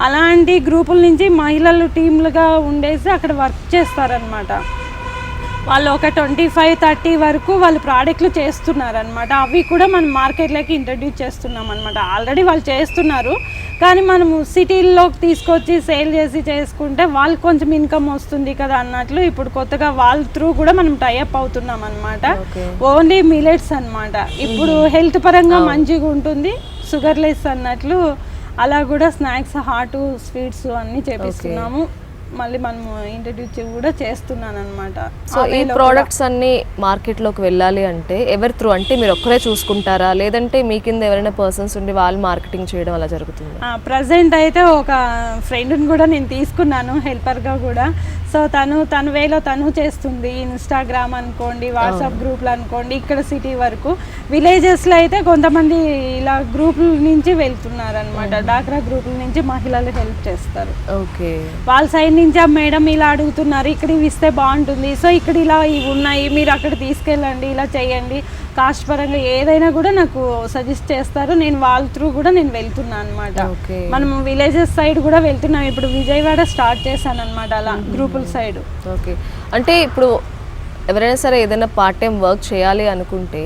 అలాంటి గ్రూపుల నుంచి మహిళలు టీంలుగా ఉండేసి అక్కడ వర్క్ చేస్తారనమాట. వాళ్ళు ఒక 25-30 వరకు వాళ్ళు ప్రోడక్ట్లు చేస్తున్నారనమాట. అవి కూడా మనం మార్కెట్లోకి ఇంట్రడ్యూస్ చేస్తున్నాం అనమాట. ఆల్రెడీ వాళ్ళు చేస్తున్నారు, కానీ మనము సిటీల్లోకి తీసుకొచ్చి సేల్ చేసి చేసుకుంటే వాళ్ళకి కొంచెం ఇన్కమ్ వస్తుంది కదా అన్నట్లు ఇప్పుడు కొత్తగా వాళ్ళ త్రూ కూడా మనం టైఅప్ అవుతున్నాం అనమాట. ఓన్లీ మిలెట్స్ అనమాట. ఇప్పుడు హెల్త్ పరంగా మంచిగా ఉంటుంది, షుగర్లెస్ అన్నట్లు. అలా కూడా స్నాక్స్, హాట్, స్వీట్స్ అన్నీ చేపిస్తున్నాము. మళ్ళీ మనము ఇంట్రడ్యూస్ కూడా చేస్తున్నాను అనమాట. సో ఈ ప్రోడక్ట్స్ అన్ని మార్కెట్లోకి వెళ్ళాలి అంటే ఎవరి త్రూ, అంటే మీరు ఒక్కరే చూసుకుంటారా, లేదంటే మీ కింద ఎవరైనా పర్సన్స్ ఉండి వాళ్ళు మార్కెటింగ్ చేయడం అలా జరుగుతుంది? ప్రజెంట్ అయితే ఒక ఫ్రెండ్ని కూడా నేను తీసుకున్నాను హెల్పర్గా కూడా. సో తన వేలో తను చేస్తుంది. ఇన్స్టాగ్రామ్ అనుకోండి, వాట్సాప్ గ్రూప్లు అనుకోండి, ఇక్కడ సిటీ వరకు. విలేజెస్లో అయితే కొంతమంది ఇలా గ్రూపుల నుంచి వెళ్తున్నారు అనమాట. డాక్రా గ్రూపుల నుంచి మహిళలు హెల్ప్ చేస్తారు. ఓకే, వాళ్ళ సైడ్ నుంచి ఆ మేడం ఇలా అడుగుతున్నారు, ఇక్కడ ఇవి ఇస్తే బాగుంటుంది, సో ఇక్కడ ఇలా ఇవి ఉన్నాయి, మీరు అక్కడ తీసుకెళ్ళండి, ఇలా చేయండి, కాస్ట్ పరంగా ఏదైనా కూడా నాకు సజెస్ట్ చేస్తారు. నేను వాళ్ళ త్రూ కూడా నేను వెళ్తున్నాను అనమాట. మనం విలేజెస్ సైడ్ కూడా వెళ్తున్నాం. ఇప్పుడు విజయవాడ స్టార్ట్ చేశాను అనమాట అలా గ్రూపుల సైడ్. ఓకే, అంటే ఇప్పుడు ఎవరైనా సరే ఏదైనా పార్ట్ టైం వర్క్ చేయాలి అనుకుంటే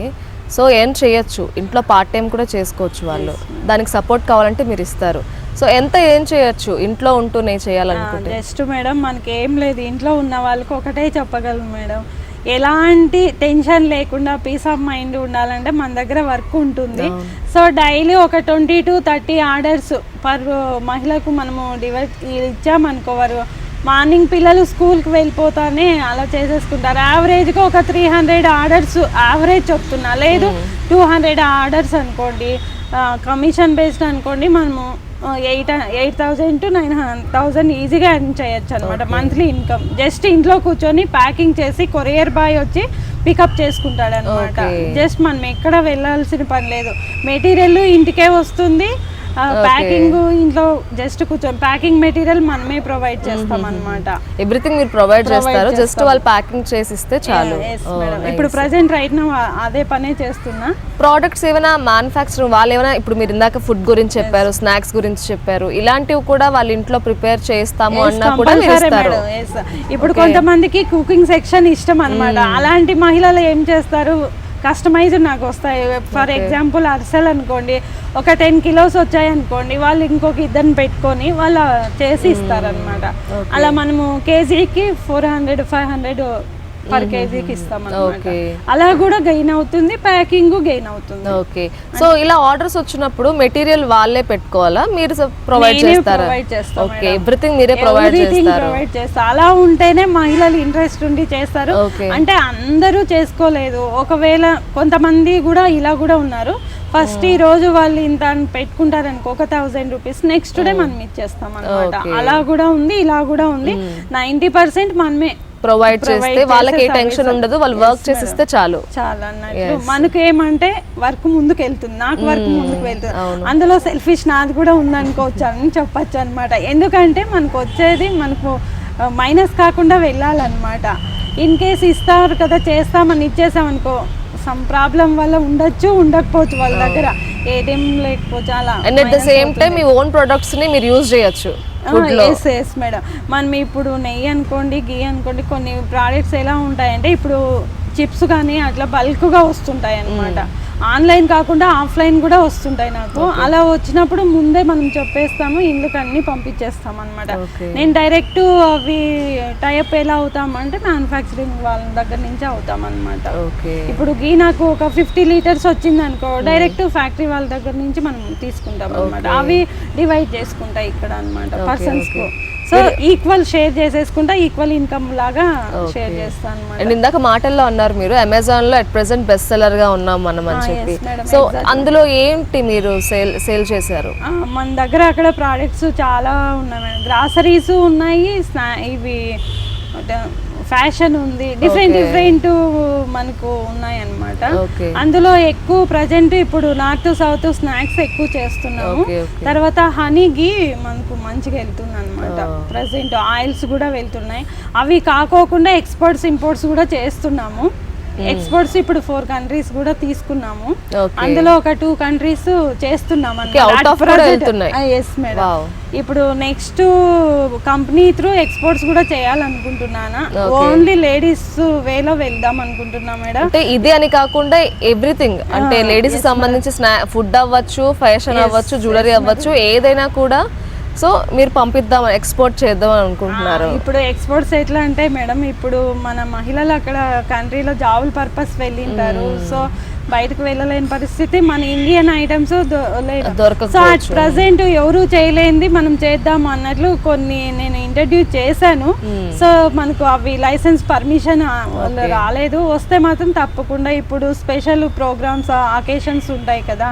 సో ఏం చేయొచ్చు, ఇంట్లో పార్ట్ టైం కూడా చేసుకోవచ్చు వాళ్ళు. దానికి సపోర్ట్ కావాలంటే మీరు ఇస్తారు. సో ఏం చేయొచ్చు ఇంట్లో ఉంటూనే చేయాలనుకుంటే? జస్ట్ మేడం మనకి ఏం లేదు, ఇంట్లో ఉన్న వాళ్ళకి ఒకటే చెప్పగలను మేడం, ఎలాంటి టెన్షన్ లేకుండా పీస్ ఆఫ్ మైండ్ ఉండాలంటే మన దగ్గర వర్క్ ఉంటుంది. సో డైలీ ఒక 20 to 30 ఆర్డర్స్ పర్ మహిళకు మనము డివైడ్ ఇచ్చామనుకోవారు. మార్నింగ్ పిల్లలు స్కూల్కి వెళ్ళిపోతానే అలా చేసేసుకుంటారు. యావరేజ్గా ఒక 300 ఆర్డర్స్ యావరేజ్ చెప్తున్నా, లేదు 200 ఆర్డర్స్ అనుకోండి, కమిషన్ బేస్డ్ అనుకోండి, మనము 8,000 to 9,000 ఈజీగా ఎర్న్ చేయొచ్చు అనమాట మంత్లీ ఇన్కమ్. జస్ట్ ఇంట్లో కూర్చొని ప్యాకింగ్ చేసి కొరియర్ బాయ్ వచ్చి పికప్ చేసుకుంటాడు అనమాట. జస్ట్ మనం ఎక్కడ వెళ్ళాల్సిన పని లేదు, మెటీరియల్ ఇంటికే వస్తుంది. ప్యాకింగ్ ఇంట్లో జస్ట్ కూర్చొని ప్యాకింగ్ మెటీరియల్ మనమే ప్రొవైడ్ చేస్తాం అనమాట. ఎవ్రీథింగ్ మీరు ప్రొవైడ్ చేస్తారు, జస్ట్ వాళ్ళు ప్యాకింగ్ చేసి ఇస్తే చాలు. ఇప్పుడు ప్రెజెంట్ రైట్ నా అదే పనే చేస్తున్నా. ప్రోడక్ట్స్ ఏమైనా మ్యానుఫ్యాక్చరింగ్ వాళ్ళు ఏమైనా, ఇప్పుడు మీరు ఇందాక ఫుడ్ గురించి చెప్పారు, స్నాక్స్ గురించి చెప్పారు, ఇలాంటివి కూడా వాళ్ళ ఇంట్లో ప్రిపేర్ చేస్తాము అన్నా కూడా ఇస్తారు. ఇప్పుడు కొంతమందికి కుకింగ్ సెక్షన్ ఇష్టం అనమాట. అలాంటి మహిళలు ఏం చేస్తారు, కస్టమైజ్ నాకు వస్తాయి. ఫర్ ఎగ్జాంపుల్ అరిసెలు అనుకోండి, ఒక 10 kilos వచ్చాయి అనుకోండి, వాళ్ళు ఇంకొక ఇద్దరిని పెట్టుకొని వాళ్ళు చేసి ఇస్తారనమాట. అలా మనము కేజీకి 400-500 పర్ కేజీకి ఇస్తాం అన్నమాట. అలా కూడా గెయిన్ అవుతుంది, ప్యాకింగ్ గెయిన్ అవుతుంది. ఓకే, సో ఇలా ఆర్డర్స్ వచ్చినప్పుడు మెటీరియల్ వాళ్ళే పెట్టుకోవాలా, మీరు ప్రొవైడ్ చేస్తారా? ఓకే, ఎవ్రీథింగ్ మీరే ప్రొవైడ్ చేస్తారు. అలా ఉంటేనే మహిళలు ఇంట్రెస్ట్ ఉండి చేస్తారు. అంటే అందరూ చేసుకోలేదు, ఒకవేళ కొంతమంది కూడా ఇలా కూడా ఉన్నారు. ఫస్ట్ ఈ రోజు వాళ్ళు ఇంత పెట్టుకుంటారు అనుకో, ఒక 1000 rupees, నెక్స్ట్ డే మనం ఇచ్చేస్తాం అనమాట. అలా కూడా ఉంది, ఇలా కూడా ఉంది. 90% మనమే ప్రొవైడ్ చేస్తే వాళ్ళకి ఏ టెన్షన్ ఉండదు, వాళ్ళు వర్క్ చేసిస్తే చాలు అన్నట్లు. మనకు ఏమంటే వర్క్ ముందుకు వెళ్తుంది, నాకు వర్క్ ముందుకు వెళ్తుంది, అందులో సెల్ఫిష్ నాది కూడా ఉందనుకోవచ్చు అని చెప్పచ్చు అనమాట. ఎందుకంటే మనకు వచ్చేది మనకు మైనస్ కాకుండా వెళ్ళాలన్నమాట. ఇన్ కేస్ ఇస్తారు కదా, చేస్తామని ఇచ్చేసామనుకో, సమ్ ప్రాబ్లం వల్ల ఉండొచ్చు, ఉండకపోవచ్చు, వాళ్ళ దగ్గర ఏటీఎం లేకపోవచ్చు, అలా. And at the same time me own products ని మీరు యూజ్ చేయొచ్చు. ఎస్ మేడం, మనం ఇప్పుడు నెయ్యి అనుకోండి, గీ అనుకోండి, కొన్ని ప్రోడక్ట్స్ ఎలా ఉంటాయంటే ఇప్పుడు చిప్స్ కానీ అట్లా బల్క్గా వస్తుంటాయి అన్నమాట. ఆన్లైన్ కాకుండా ఆఫ్లైన్ కూడా వస్తుంటాయి నాకు. అలా వచ్చినప్పుడు ముందే మనం చెప్పేస్తాము, ఇందుకు అన్ని పంపించేస్తాం అనమాట. నేను డైరెక్ట్ అవి టైప్ ఎలా అవుతామంటే మ్యానుఫ్యాక్చరింగ్ వాళ్ళ దగ్గర నుంచి అవుతాం అనమాట. ఇప్పుడు గీ నాకు ఒక 50 లీటర్స్ వచ్చింది అనుకో, డైరెక్ట్ ఫ్యాక్టరీ వాళ్ళ దగ్గర నుంచి మనం తీసుకుంటాం అనమాట. అవి డివైడ్ చేసుకుంటాయి ఇక్కడ అనమాట పర్సన్స్ కు. సో ఈక్వల్ షేర్ చేసేసుకుంటా, ఈక్వల్ ఇన్కమ్ లాగా షేర్ చేస్తాను అనమాట. అండ్ ఇందాక మాటల్లో అన్నారు మీరు అమెజాన్ లో అట్ ప్రెసెంట్ బెస్ట్ సెల్లర్ గా ఉన్నాం మనం అని చెప్పి. సో అందులో ఏంటి మీరు సేల్ చేశారు? మన దగ్గర అక్కడ ప్రోడక్ట్స్ చాలా ఉన్నాయి మేడం. గ్రాసరీస్ ఉన్నాయి, ఇవి ఫ్యాషన్ ఉంది, డిఫరెంట్ మనకు ఉన్నాయి అన్నమాట. అందులో ఎక్కువ ప్రజెంట్ ఇప్పుడు నార్త్ సౌత్ స్నాక్స్ ఎక్కువ చేస్తున్నాము. తర్వాత హనీ గీ మనకు మంచిగా వెళ్తుంది అనమాట. ప్రజెంట్ ఆయిల్స్ కూడా వెళ్తున్నాయి. అవి కాకోకుండా ఎక్స్పోర్ట్స్ ఇంపోర్ట్స్ కూడా చేస్తున్నాము. ఎక్స్పోర్ట్స్ ఇప్పుడు 4 కంట్రీస్ కూడా తీసుకున్నాము. అందులో ఒక 2 కంట్రీస్ చేస్తున్నాం అన్నమాట. Yes madam. ఇప్పుడు నెక్స్ట్ కంపెనీ త్రూ ఎక్స్పోర్ట్స్ కూడా చేయాలనుకుంటున్నాను. ఓన్లీ లేడీస్ వేలో వెళ్దాం అనుకుంటున్నా మేడం. అంటే ఇది అని కాకుండా ఎవ్రీథింగ్, అంటే లేడీస్ సంబంధించి ఫుడ్ అవ్వచ్చు, ఫ్యాషన్ అవ్వచ్చు, జ్యువెలరీ అవ్వచ్చు, ఏదైనా కూడా సో మీరు పంపిద్దాం, ఎక్స్పోర్ట్ చేద్దాం అనుకుంటున్నారు. ఇప్పుడు ఎక్స్పోర్ట్స్ ఎట్లా అంటే మేడం, ఇప్పుడు మన మహిళలు అక్కడ కంట్రీలో జాబుల పర్పస్ వెళ్ళింటారు. సో బయటకు వెళ్ళలేని పరిస్థితి, మన ఇండియన్ ఐటమ్స్ దొరకదు. సో అట్ ప్రజెంట్ ఎవరు చేయలేంది మనం చేద్దాం అన్నట్లు కొన్ని నేను ఇంట్రడ్యూస్ చేశాను. సో మనకు అవి లైసెన్స్ పర్మిషన్ రాలేదు. వస్తే మాత్రం తప్పకుండా ఇప్పుడు స్పెషల్ ప్రోగ్రామ్స్ అకేషన్స్ ఉంటాయి కదా,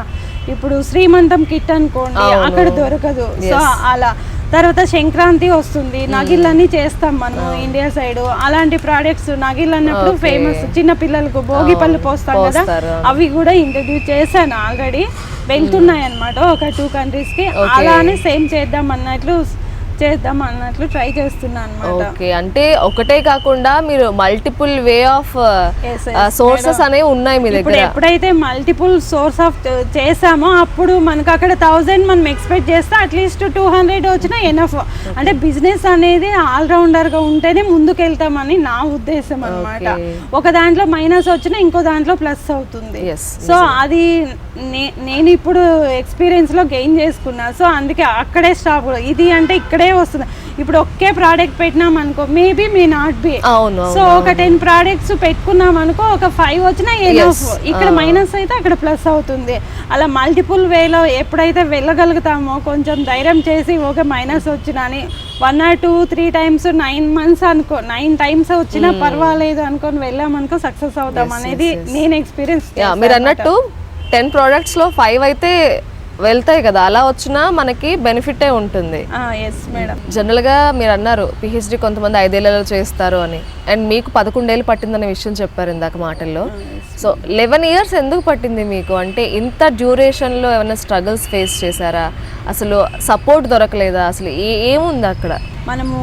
ఇప్పుడు శ్రీమంతం కిట్ అనుకోండి అక్కడ దొరకదు. సో అలా తర్వాత సంక్రాంతి వస్తుంది, నగిళ్ళని చేస్తాం మనము ఇండియా సైడ్. అలాంటి ప్రోడక్ట్స్ నగిళ్ళు అన్నప్పుడు ఫేమస్, చిన్న పిల్లలకు భోగి పళ్ళు పోస్తాం కదా, అవి కూడా ఇంట్రడ్యూస్ చేశాను ఆల్రెడీ. వెళ్తున్నాయి అన్నమాట ఒక 2 కంట్రీస్ కి. అలానే సేమ్ చేద్దాం అన్నట్లు ట్రై చేస్తున్నా అన్నమాట. ఓకే, అంటే ఒకటే కాకుండా మీరు మల్టిపుల్ వే ఆఫ్ సోర్సెస్ అనేవి ఉన్నాయి మీ దగ్గర. ఎప్పుడైతే మల్టిపుల్ సోర్స్ ఆఫ్ చేసామో అప్పుడు మనకు అక్కడ 1000 మనం ఎక్స్పెక్ట్ చేస్తే అట్లీస్ట్ 200 వచ్చినా ఎనఫ్. అంటే బిజినెస్ అనేది ఆల్రౌండర్ గా ఉంటేనే ముందుకు వెళ్తామని నా ఉద్దేశం అన్నమాట. ఒక దాంట్లో మైనస్ వచ్చినా ఇంకో దాంట్లో ప్లస్ అవుతుంది. సో అది నేను ఇప్పుడు ఎక్స్పీరియన్స్ లో గెయిన్ చేసుకున్నా. సో అందుకే అక్కడే స్టాప్. ఇది అంటే ఇక్కడే వస్తుంది. ఇప్పుడు ఒకే ప్రోడక్ట్ పెట్టినాం అనుకో, maybe may not be. So ఒక 10 ప్రోడక్ట్స్ పెట్టుకున్నాం అనుకో, ఒక 5 వచ్చినా ఎనఫ్. ఇక్కడ మైనస్ అయితే అక్కడ ప్లస్ అవుతుంది. అలా మల్టిపుల్ వేలో ఎప్పుడైతే వెళ్ళగలుగుతామో, కొంచెం ధైర్యం చేసి ఒక మైనస్ వచ్చినా అని 1 or 2, 3 times 9 months అనుకో, 9 times వచ్చినా పర్వాలేదు అనుకొని వెళ్ళామనుకో సక్సెస్ అవుతాం అనేది నేను ఎక్స్పీరియన్స్. మీరు అన్నట్టు 10 products లో 5 అయితే వెళ్తాయి కదా, అలా వచ్చినా మనకి బెనిఫిటే ఉంటుంది. జనరల్ గా మీరు అన్నారు పిహెచ్డి కొంతమంది 5 ఏళ్లలో చేస్తారు అని, అండ్ మీకు 11 ఏళ్ళు పట్టిందనే విషయం చెప్పారు ఇందాక మాటల్లో. సో 11 years ఎందుకు పట్టింది మీకు? అంటే ఇంత డ్యూరేషన్ లో ఏమైనా స్ట్రగుల్స్ ఫేస్ చేశారా? అసలు సపోర్ట్ దొరకలేదా? అసలు ఏముంది అక్కడ? మనము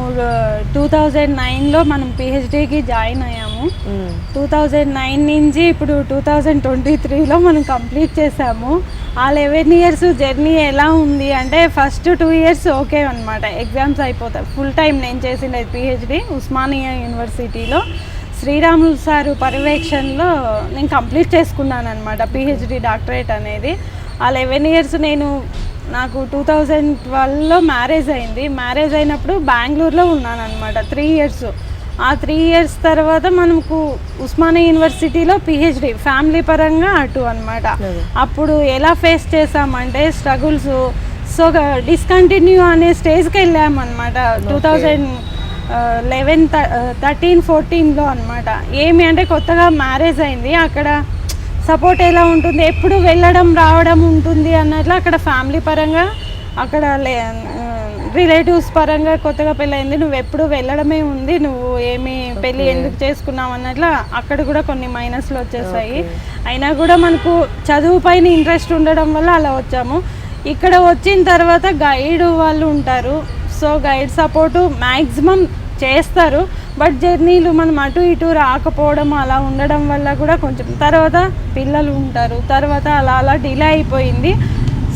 2009లో మనం పిహెచ్డికి జాయిన్ అయ్యాము. 2009 నుంచి ఇప్పుడు 2023లో మనం కంప్లీట్ చేసాము. ఆ 11 years జర్నీ ఎలా ఉంది అంటే, ఫస్ట్ 2 years ఓకే అనమాట, ఎగ్జామ్స్ అయిపోతాయి. ఫుల్ టైం నేను చేసిండేది పిహెచ్డి ఉస్మానియా యూనివర్సిటీలో శ్రీరాములు సారు పర్యవేక్షణలో నేను కంప్లీట్ చేసుకున్నాను అనమాట పిహెచ్డి డాక్టరేట్ అనేది. ఆ 11 years నాకు 2012లో మ్యారేజ్ అయింది. మ్యారేజ్ అయినప్పుడు బెంగళూరులో ఉన్నాను అనమాట 3 years. ఆ 3 years తర్వాత మనకు ఉస్మానియా యూనివర్సిటీలో పిహెచ్డి ఫ్యామిలీ పరంగా అటు అనమాట. అప్పుడు ఎలా ఫేస్ చేసామంటే స్ట్రగుల్స్. సో డిస్కంటిన్యూ అనే స్టేజ్కి వెళ్ళామన్నమాట 2013-14లో అనమాట. ఏమి అంటే కొత్తగా మ్యారేజ్ అయింది. అక్కడ సపోర్ట్ ఎలా ఉంటుంది, ఎప్పుడు వెళ్ళడం రావడం ఉంటుంది అన్నట్లు అక్కడ ఫ్యామిలీ పరంగా, అక్కడ రిలేటివ్స్ పరంగా కొత్తగా పెళ్ళయింది, నువ్వు ఎప్పుడు వెళ్ళడమే ఉంది, నువ్వు ఏమి పెళ్ళి ఎందుకు చేసుకున్నావు అన్నట్లు అక్కడ కూడా కొన్ని మైనస్లు వచ్చేసాయి. అయినా కూడా మనకు చదువు పైన ఇంట్రెస్ట్ ఉండడం వల్ల అలా వచ్చాము. ఇక్కడ వచ్చిన తర్వాత గైడ్ వాళ్ళు ఉంటారు. సో గైడ్ సపోర్టు మ్యాక్సిమం చేస్తారు. బట్ జర్నీలు మనం అటు ఇటు రాకపోవడం అలా ఉండడం వల్ల కూడా కొంచెం, తర్వాత పిల్లలు ఉంటారు, తర్వాత అలా డిలే అయిపోయింది.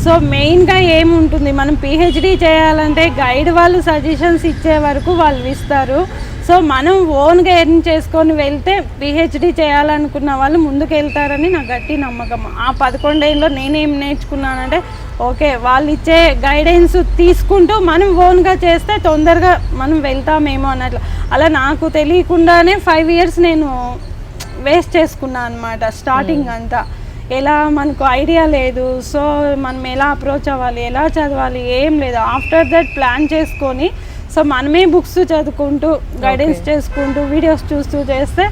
సో మెయిన్గా ఏముంటుంది, మనం పిహెచ్డి చేయాలంటే గైడ్ వాళ్ళు సజెషన్స్ ఇచ్చే వరకు వాళ్ళు ఇస్తారు. సో సో మనం ఓన్గా ఎర్న్ చేసుకొని వెళ్తే పిహెచ్డి చేయాలనుకున్న వాళ్ళు ముందుకు వెళ్తారని నా గట్టి నమ్మకం. ఆ 11 ఏళ్ళలో నేనేం నేర్చుకున్నానంటే ఓకే వాళ్ళు ఇచ్చే గైడెన్స్ తీసుకుంటూ మనం ఓన్గా చేస్తే తొందరగా మనం వెళ్తామేమో అన్నట్లు. అలా నాకు తెలియకుండానే 5 years నేను వేస్ట్ చేసుకున్నాను అనమాట. స్టార్టింగ్ అంతా ఎలా మనకు ఐడియా లేదు. సో మనం ఎలా అప్రోచ్ అవ్వాలి, ఎలా చదవాలి ఏం లేదు. ఆఫ్టర్ దట్ ప్లాన్ చేసుకొని సో మనమే బుక్స్ చదువుకుంటూ గైడెన్స్ చేసుకుంటూ వీడియోస్ చూస్తూ చేస్తే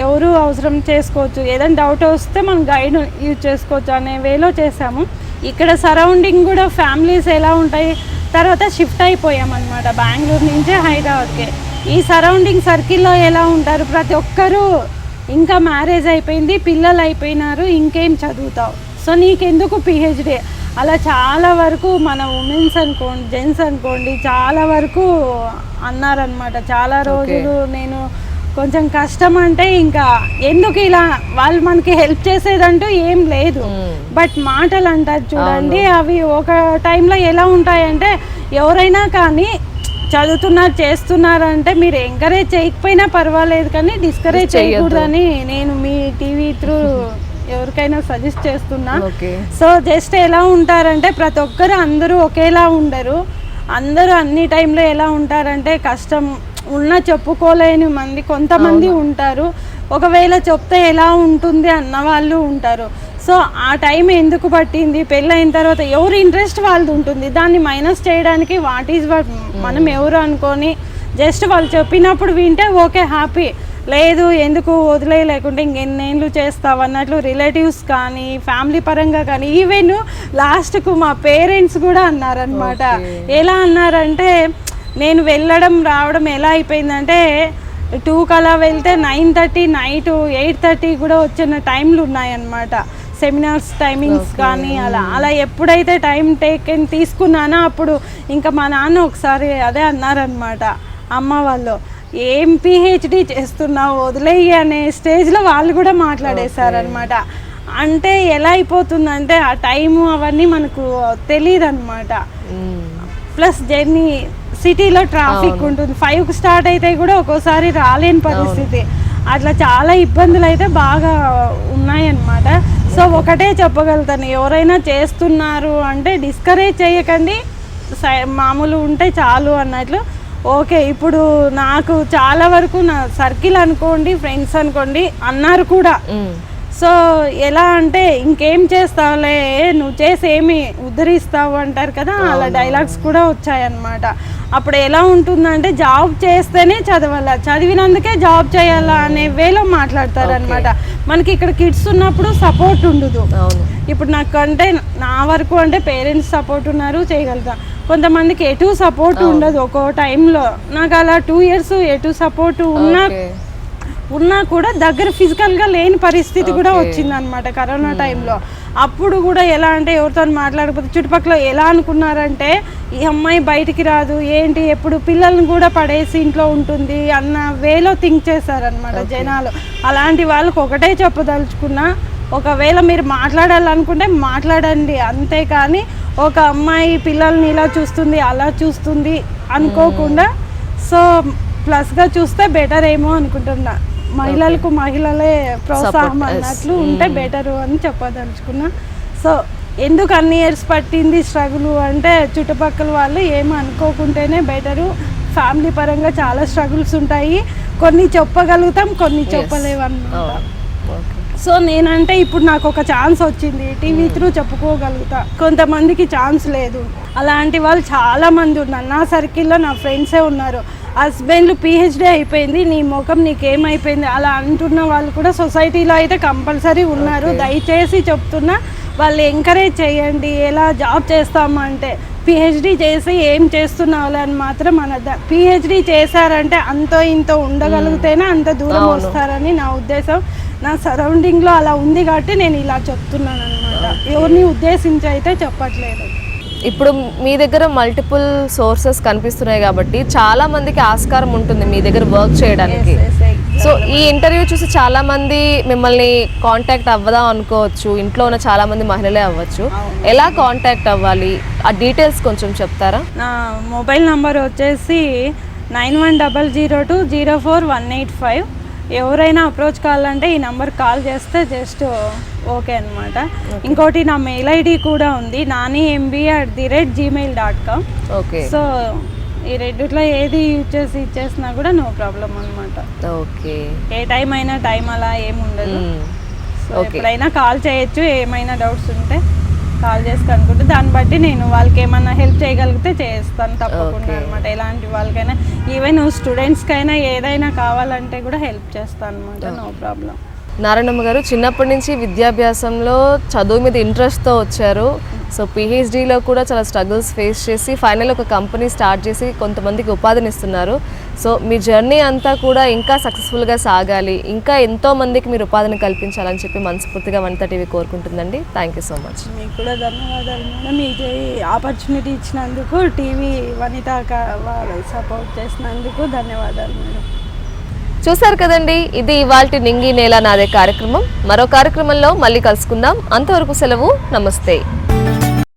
ఎవరు అవసరం చేసుకోవచ్చు. ఏదైనా డౌట్ వస్తే మనం గైడ్ యూజ్ చేసుకోవచ్చు అనే వేలో చేసాము. ఇక్కడ సరౌండింగ్ కూడా ఫ్యామిలీస్ ఎలా ఉంటాయి. తర్వాత షిఫ్ట్ అయిపోయామన్నమాట బెంగళూరు నుంచి హైదరాబాద్కి. ఈ సరౌండింగ్ సర్కిల్లో ఎలా ఉంటారు, ప్రతి ఒక్కరూ ఇంకా మ్యారేజ్ అయిపోయింది, పిల్లలు అయిపోయినారు, ఇంకేం చదువుతావు, సో నీకెందుకు పిహెచ్డి, అలా చాలా వరకు మన ఉమెన్స్ అనుకోండి, జెంట్స్ అనుకోండి, చాలా వరకు అన్నారనమాట. చాలా రోజులు నేను కొంచెం కష్టం అంటే ఇంకా ఎందుకు ఇలా వాళ్ళు మనకి హెల్ప్ చేసేదంటూ ఏం లేదు. బట్ మాటలు అంటారు చూడండి, అవి ఒక టైంలో ఎలా ఉంటాయంటే ఎవరైనా కానీ చదువుతున్నారు చేస్తున్నారంటే మీరు ఎంకరేజ్ చేయకపోయినా పర్వాలేదు కానీ డిస్కరేజ్ చేయకూడదని నేను మీ టీవీ త్రూ ఎవరికైనా సజెస్ట్ చేస్తున్నా. సో జస్ట్ ఎలా ఉంటారంటే ప్రతి ఒక్కరు అందరూ ఒకేలా ఉండరు. అందరూ అన్ని టైంలో ఎలా ఉంటారంటే కష్టం ఉన్న చెప్పుకోలేని మంది కొంతమంది ఉంటారు. ఒకవేళ చెప్తే ఎలా ఉంటుంది అన్న వాళ్ళు ఉంటారు. సో ఆ టైం ఎందుకు పట్టింది, పెళ్ళైన తర్వాత ఎవరి ఇంట్రెస్ట్ వాళ్ళది ఉంటుంది. దాన్ని మైనస్ చేయడానికి వాట్ ఈజ్ వాట్ మనం ఎవరు అనుకొని జస్ట్ వాళ్ళు చెప్పినప్పుడు వింటే ఓకే హ్యాపీ, లేదు ఎందుకు వదిలేయలేకుంటే ఇంకెన్నేళ్ళు చేస్తావు అన్నట్లు రిలేటివ్స్ కానీ ఫ్యామిలీ పరంగా కానీ ఈవెన్ లాస్ట్కు మా పేరెంట్స్ కూడా అన్నారనమాట. ఎలా అన్నారంటే నేను వెళ్ళడం రావడం ఎలా అయిపోయిందంటే 2 అలా వెళ్తే 9:30 నైట్ 8:30 కూడా వచ్చిన టైంలు ఉన్నాయన్నమాట. సెమినార్స్ టైమింగ్స్ కానీ అలా ఎప్పుడైతే టైం టేకెన్ తీసుకున్నానో అప్పుడు ఇంకా మా నాన్న ఒకసారి అదే అన్నారనమాట. అమ్మ వాళ్ళు ఏం పిహెచ్డి చేస్తున్నావు వదిలేయి అనే స్టేజ్లో వాళ్ళు కూడా మాట్లాడేశారనమాట. అంటే ఎలా అయిపోతుందంటే ఆ టైము అవన్నీ మనకు తెలియదు అనమాట. ప్లస్ జర్నీ సిటీలో ట్రాఫిక్ ఉంటుంది, 5కి స్టార్ట్ అయితే కూడా ఒక్కోసారి రాలేని పరిస్థితి. అట్లా చాలా ఇబ్బందులు అయితే బాగా ఉన్నాయన్నమాట. సో ఒకటే చెప్పగలుగుతాను, ఎవరైనా చేస్తున్నారు అంటే డిస్కరేజ్ చేయకండి, మామూలు ఉంటే చాలు అన్నట్లు. ఓకే ఇప్పుడు నాకు చాలా వరకు నా సర్కిల్ అనుకోండి ఫ్రెండ్స్ అనుకోండి అన్నారు కూడా. సో ఎలా అంటే ఇంకేం చేస్తావులే నువ్వు చేసి ఏమి ఉద్ధరిస్తావు అంటారు కదా, అలా డైలాగ్స్ కూడా వచ్చాయన్నమాట. అప్పుడు ఎలా ఉంటుందంటే జాబ్ చేస్తేనే చదవాలా, చదివినందుకే జాబ్ చేయాలా అనే వేలో మాట్లాడతారనమాట. మనకి ఇక్కడ కిడ్స్ ఉన్నప్పుడు సపోర్ట్ ఉండదు. ఇప్పుడు నాకు అంటే నా వరకు అంటే పేరెంట్స్ సపోర్ట్ ఉన్నారు చేయగలుగుతా, కొంతమందికి ఎటు సపోర్ట్ ఉండదు ఒక్కో టైంలో. నాకు అలా 2 years ఎటు సపోర్ట్ ఉన్నా కూడా దగ్గర ఫిజికల్గా లేని పరిస్థితి కూడా వచ్చిందనమాట కరోనా టైంలో. అప్పుడు కూడా ఎలా అంటే ఎవరితో మాట్లాడకపోతే చుట్టుపక్కల ఎలా అనుకున్నారంటే ఈ అమ్మాయి బయటికి రాదు ఏంటి, ఎప్పుడు పిల్లల్ని కూడా పడేసి ఇంట్లో ఉంటుంది అన్న వేలో థింక్ చేశారనమాట జనాలు. అలాంటి వాళ్ళకి ఒకటే చెప్పదలుచుకున్నా, ఒకవేళ మీరు మాట్లాడాలనుకుంటే మాట్లాడండి, అంతేకాని ఒక అమ్మాయి పిల్లల్ని ఇలా చూస్తుంది అలా చూస్తుంది అనుకోకుండా సో ప్లస్గా చూస్తే బెటర్ ఏమో అనుకుంటున్నా. మహిళలకు మహిళలే ప్రోత్సాహం అన్నట్లు ఉంటే బెటరు అని చెప్పదలుచుకున్నా. సో ఎందుకు అన్ని ఇయర్స్ పట్టింది స్ట్రగుల్ అంటే చుట్టుపక్కల వాళ్ళు ఏమీ అనుకోకుంటేనే బెటరు. ఫ్యామిలీ పరంగా చాలా స్ట్రగుల్స్ ఉంటాయి, కొన్ని చెప్పగలుగుతాం కొన్ని చెప్పలేవు అన్నమాట. సో నేనంటే ఇప్పుడు నాకు ఒక ఛాన్స్ వచ్చింది, టీవీ త్రూ చెప్పుకోగలుగుతా, కొంతమందికి ఛాన్స్ లేదు. అలాంటి వాళ్ళు చాలామంది ఉన్నారు నా సర్కిల్లో, నా ఫ్రెండ్సే ఉన్నారు. హస్బెండ్లు పిహెచ్డి అయిపోయింది నీ ముఖం నీకేమైపోయింది అలా అంటున్న వాళ్ళు కూడా సొసైటీలో అయితే కంపల్సరీ ఉన్నారు. దయచేసి చెప్తున్నా వాళ్ళు ఎంకరేజ్ చేయండి. ఎలా జాబ్ చేస్తామంటే పిహెచ్డి చేసి ఏం చేస్తున్నావు అని మాత్రం అనద్దా. పిహెచ్డి చేశారంటే అంతో ఇంతో ఉండగలిగితేనే అంత దూరం వస్తారని నా ఉద్దేశం. నా సరౌండింగ్లో అలా ఉంది కాబట్టి నేను ఇలా చెప్తున్నాను అనమాట, ఎవరిని ఉద్దేశించి అయితే చెప్పట్లేదు. ఇప్పుడు మీ దగ్గర మల్టిపుల్ సోర్సెస్ కనిపిస్తున్నాయి కాబట్టి చాలా మందికి ఆస్కారం ఉంటుంది మీ దగ్గర వర్క్ చేయడానికి. సో ఈ ఇంటర్వ్యూ చూసి చాలా మంది మిమ్మల్ని కాంటాక్ట్ అవ్వదాం అనుకోవచ్చు, ఇంట్లో ఉన్న చాలా మంది మహిళలే అవ్వచ్చు. ఎలా కాంటాక్ట్ అవ్వాలి ఆ డీటెయిల్స్ కొంచెం చెప్తారా? నా మొబైల్ నంబర్ వచ్చేసి 9100204185. ఎవరైనా అప్రోచ్ కావాలంటే ఈ నెంబర్ కాల్ చేస్తే జస్ట్ ఓకే అనమాట. ఇంకోటి నా మెయిల్ ఐడి కూడా ఉంది, nani.mba@gmail.com. ఓకే. సో ఈ రెండిట్లో ఏది యూజ్ చేసి ఇచ్చేసినా కూడా నో ప్రాబ్లం అనమాట. ఓకే. ఏ టైం అయినా టైం అలా ఏముండదు. సో ఎప్పుడైనా కాల్ చేయొచ్చు, ఏమైనా డౌట్స్ ఉంటే కాల్ చేసి కనుక్కుంటే దాన్ని బట్టి నేను వాళ్ళకి ఏమన్నా హెల్ప్ చేయగలిగితే చేస్తాను తప్పకుండా అనమాట. ఎలాంటి వాళ్ళకైనా ఈవెన్ స్టూడెంట్స్కైనా ఏదైనా కావాలంటే కూడా హెల్ప్ చేస్తాను అనమాట, నో ప్రాబ్లం. నారాయణమ్మ గారు చిన్నప్పటి నుంచి విద్యాభ్యాసంలో చదువు మీద ఇంట్రెస్ట్తో వచ్చారు. సో పిహెచ్డీలో కూడా చాలా స్ట్రగుల్స్ ఫేస్ చేసి ఫైనల్ ఒక కంపెనీ స్టార్ట్ చేసి కొంతమందికి ఉపాధిని ఇస్తున్నారు. సో మీ జర్నీ అంతా కూడా ఇంకా సక్సెస్ఫుల్గా సాగాలి, ఇంకా ఎంతో మందికి మీరు ఉపాధిని కల్పించాలని చెప్పి మనస్ఫూర్తిగా వనిత టీవీ కోరుకుంటుందండి. Thank you so much. మీకు కూడా ధన్యవాదాలు మేడం. మీకు ఈ ఆపర్చునిటీ ఇచ్చినందుకు, టీవీ వనిత సపోర్ట్ చేసినందుకు ధన్యవాదాలు మేడం. చూశారు కదండి, ఇది ఇవాల్టి నింగి నేల నాదే కార్యక్రమం. మరో కార్యక్రమంలో మళ్ళీ కలుసుకుందాం. అంతవరకు సెలవు, నమస్తే.